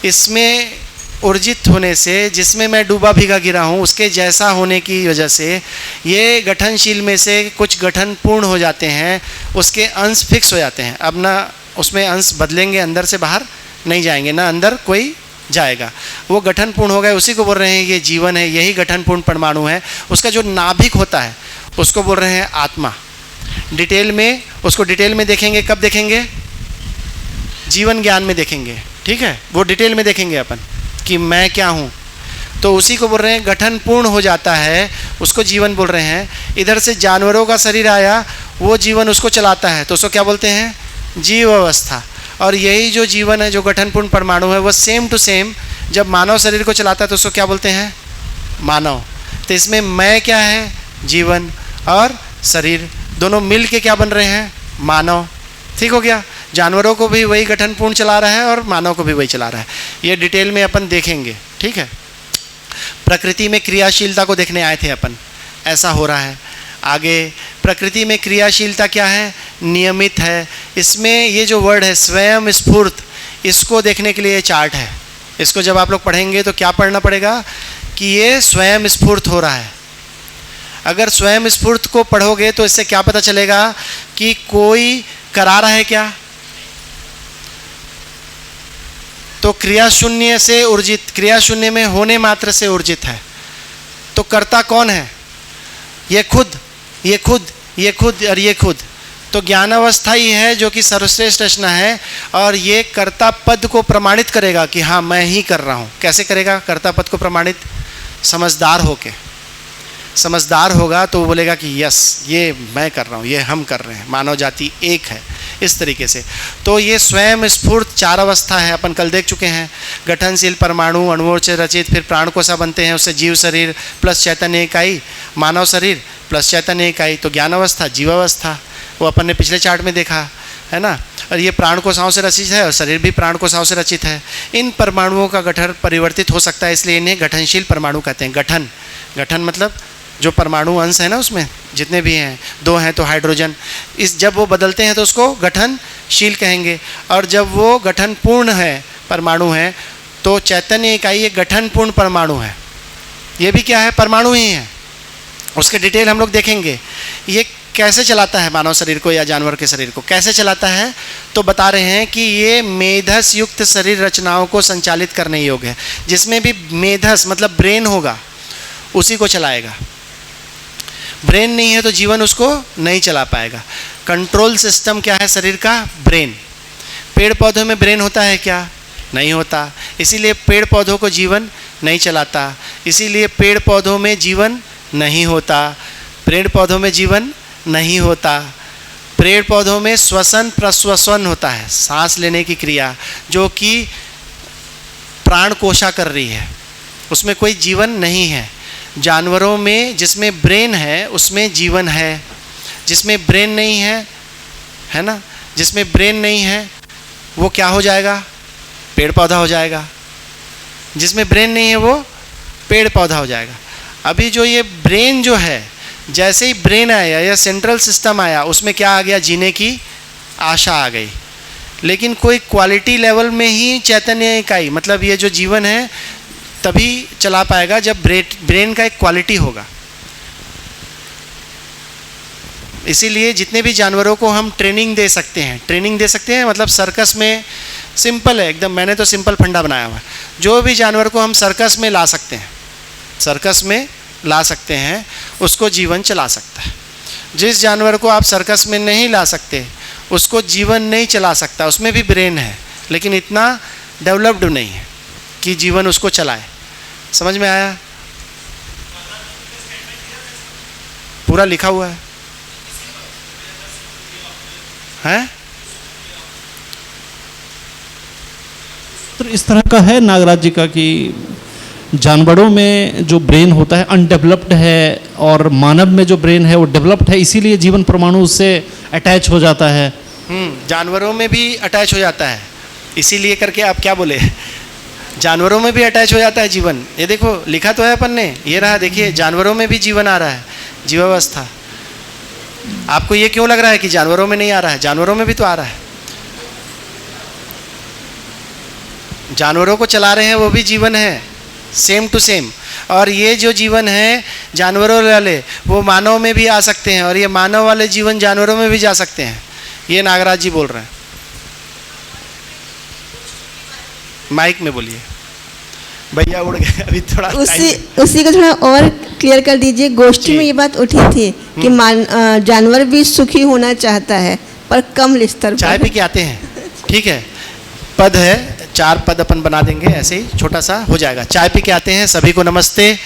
इसमें ऊर्जित होने से, जिसमें मैं डूबा भीगा गिरा हूँ, उसके जैसा होने की वजह से ये गठनशील में से कुछ गठन पूर्ण हो जाते हैं, उसके अंश फिक्स हो जाते हैं। अब ना उसमें अंश बदलेंगे, अंदर से बाहर नहीं जाएंगे, ना अंदर कोई जाएगा। वो गठन पूर्ण हो गए, उसी को बोल रहे हैं ये जीवन है, यही गठन पूर्ण परमाणु है। उसका जो नाभिक होता है उसको बोल रहे हैं आत्मा। डिटेल में उसको डिटेल में देखेंगे। कब देखेंगे? जीवन ज्ञान में देखेंगे, ठीक है। वो डिटेल में देखेंगे अपन कि मैं क्या हूँ। तो उसी को बोल रहे हैं गठन पूर्ण हो जाता है, उसको जीवन बोल रहे हैं। इधर से जानवरों का शरीर आया, वो जीवन उसको चलाता है, तो उसको क्या बोलते हैं? जीव अवस्था। और यही जो जीवन है, जो गठन पूर्ण परमाणु है, वो सेम टू सेम जब मानव शरीर को चलाता है तो उसको क्या बोलते हैं? मानव। तो इसमें मैं क्या है? जीवन और शरीर दोनों मिल के क्या बन रहे हैं? मानव। ठीक हो गया। जानवरों को भी वही गठन पूर्ण चला रहा है और मानव को भी वही चला रहा है। ये डिटेल में अपन देखेंगे, ठीक है। प्रकृति में क्रियाशीलता को देखने आए थे अपन, ऐसा हो रहा है। आगे प्रकृति में क्रियाशीलता क्या है? नियमित है। इसमें ये जो वर्ड है स्वयं स्फूर्त, इसको देखने के लिए चार्ट है। इसको जब आप लोग पढ़ेंगे तो क्या पढ़ना पड़ेगा कि ये स्वयं स्फूर्त हो रहा है। अगर स्वयं स्फूर्त को पढ़ोगे तो इससे क्या पता चलेगा कि कोई करा रहा है क्या, तो क्रिया शून्य से ऊर्जित, क्रिया शून्य में होने मात्र से ऊर्जित है। तो कर्ता कौन है? ये खुद, ये खुद, ये खुद और ये खुद। तो ज्ञान अवस्था ही है जो कि सर्वश्रेष्ठ रचना है, और ये कर्ता पद को प्रमाणित करेगा कि हाँ मैं ही कर रहा हूँ। कैसे करेगा कर्ता पद को प्रमाणित? समझदार होके, समझदार होगा तो वो बोलेगा कि यस ये मैं कर रहा हूँ, ये हम कर रहे हैं, मानव जाति एक है, इस तरीके से। तो ये स्वयं स्फूर्त 4 अवस्था है, अपन कल देख चुके हैं। गठनशील परमाणु अणुओं से रचित, फिर प्राणकोशा बनते हैं, उससे जीव शरीर प्लस चैतन्य इकाई, मानव शरीर प्लस चैतन्य इकाई, तो ज्ञान अवस्था, जीवावस्था, वो अपन ने पिछले चार्ट में देखा है ना। और ये प्राणकोशाओं से रचित है और शरीर भी प्राणकोशाओं से रचित है। इन परमाणुओं का गठन परिवर्तित हो सकता है, इसलिए इन्हें गठनशील परमाणु कहते हैं। गठन, गठन मतलब जो परमाणु अंश है ना, उसमें जितने भी हैं, 2 हैं तो हाइड्रोजन, इस जब वो बदलते हैं तो उसको गठनशील कहेंगे। और जब वो गठन पूर्ण है, परमाणु है, तो चैतन्य इकाई एक गठन पूर्ण परमाणु है। ये भी क्या है? परमाणु ही है। उसके डिटेल हम लोग देखेंगे। ये कैसे चलाता है मानव शरीर को या जानवर के शरीर को, कैसे चलाता है? तो बता रहे हैं कि ये मेधस युक्त शरीर रचनाओं को संचालित करने योग्य है। जिसमें भी मेधस मतलब ब्रेन होगा उसी को चलाएगा। ब्रेन नहीं है तो जीवन उसको नहीं चला पाएगा। कंट्रोल सिस्टम क्या है शरीर का? ब्रेन। पेड़ पौधों में ब्रेन होता है क्या? नहीं होता। इसीलिए पेड़ पौधों को जीवन नहीं चलाता, इसीलिए पेड़ पौधों में जीवन नहीं होता। पेड़ पौधों में जीवन नहीं होता। पेड़ पौधों में श्वसन प्रश्वसन होता है, सांस लेने की क्रिया, जो कि प्राण कोशा कर रही है, उसमें कोई जीवन नहीं है। जानवरों में जिसमें ब्रेन है उसमें जीवन है, जिसमें ब्रेन नहीं है, है ना, जिसमें ब्रेन नहीं है वो क्या हो जाएगा? पेड़ पौधा हो जाएगा। जिसमें ब्रेन नहीं है वो पेड़ पौधा हो जाएगा। अभी जो ये ब्रेन जो है, जैसे ही ब्रेन आया या सेंट्रल सिस्टम आया, उसमें क्या आ गया? जीने की आशा आ गई। लेकिन कोई क्वालिटी लेवल में ही चैतन्य इकाई, मतलब ये जो जीवन है तभी चला पाएगा जब ब्रेन का एक क्वालिटी होगा। इसीलिए जितने भी जानवरों को हम ट्रेनिंग दे सकते हैं, ट्रेनिंग दे सकते हैं मतलब सर्कस में, सिंपल है एकदम, मैंने तो सिंपल फंडा बनाया हुआ है। जो भी जानवर को हम सर्कस में ला सकते हैं, सर्कस में ला सकते हैं, उसको जीवन चला सकता है। जिस जानवर को आप सर्कस में नहीं ला सकते उसको जीवन नहीं चला सकता। उसमें भी ब्रेन है लेकिन इतना डेवलप्ड नहीं है कि जीवन उसको चलाए। समझ में आया? पूरा लिखा हुआ है, हैं? तो इस तरह का है नागराज जी का कि जानवरों में जो ब्रेन होता है अनडेवलप्ड है और मानव में जो ब्रेन है वो डेवलप्ड है, इसीलिए जीवन परमाणु उससे अटैच हो जाता है। जानवरों में भी अटैच हो जाता है, इसीलिए करके आप क्या बोले, जानवरों में भी अटैच हो जाता है जीवन। ये देखो लिखा तो है अपन ने, ये रहा देखिए, जानवरों में भी जीवन आ रहा है, जीवावस्था। आपको ये क्यों लग रहा है कि जानवरों में नहीं आ रहा है? जानवरों में भी तो आ रहा है। जानवरों को चला रहे हैं वो भी जीवन है, सेम टू सेम। और ये जो जीवन है जानवरों वाले वो मानव में भी आ सकते हैं, और ये मानव वाले जीवन जानवरों में भी जा सकते हैं। ये नागराज जी बोल रहे हैं। माइक में बोलिए भैया, उड़ गए अभी थोड़ा। उसी को थोड़ा और क्लियर कर दीजिए। गोष्ठी में ये बात उठी थी कि जानवर भी सुखी होना चाहता है पर कम स्तर पर। चाय पी के आते हैं, ठीक है। पद है, 4 पद अपन बना देंगे, ऐसे ही छोटा सा हो जाएगा। चाय पी के आते हैं, सभी को नमस्ते।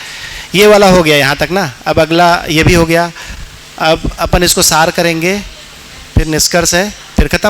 ये वाला हो गया यहाँ तक ना, अब अगला ये भी हो गया। अब अपन इसको सार करेंगे, फिर निष्कर्ष है, फिर खत्म।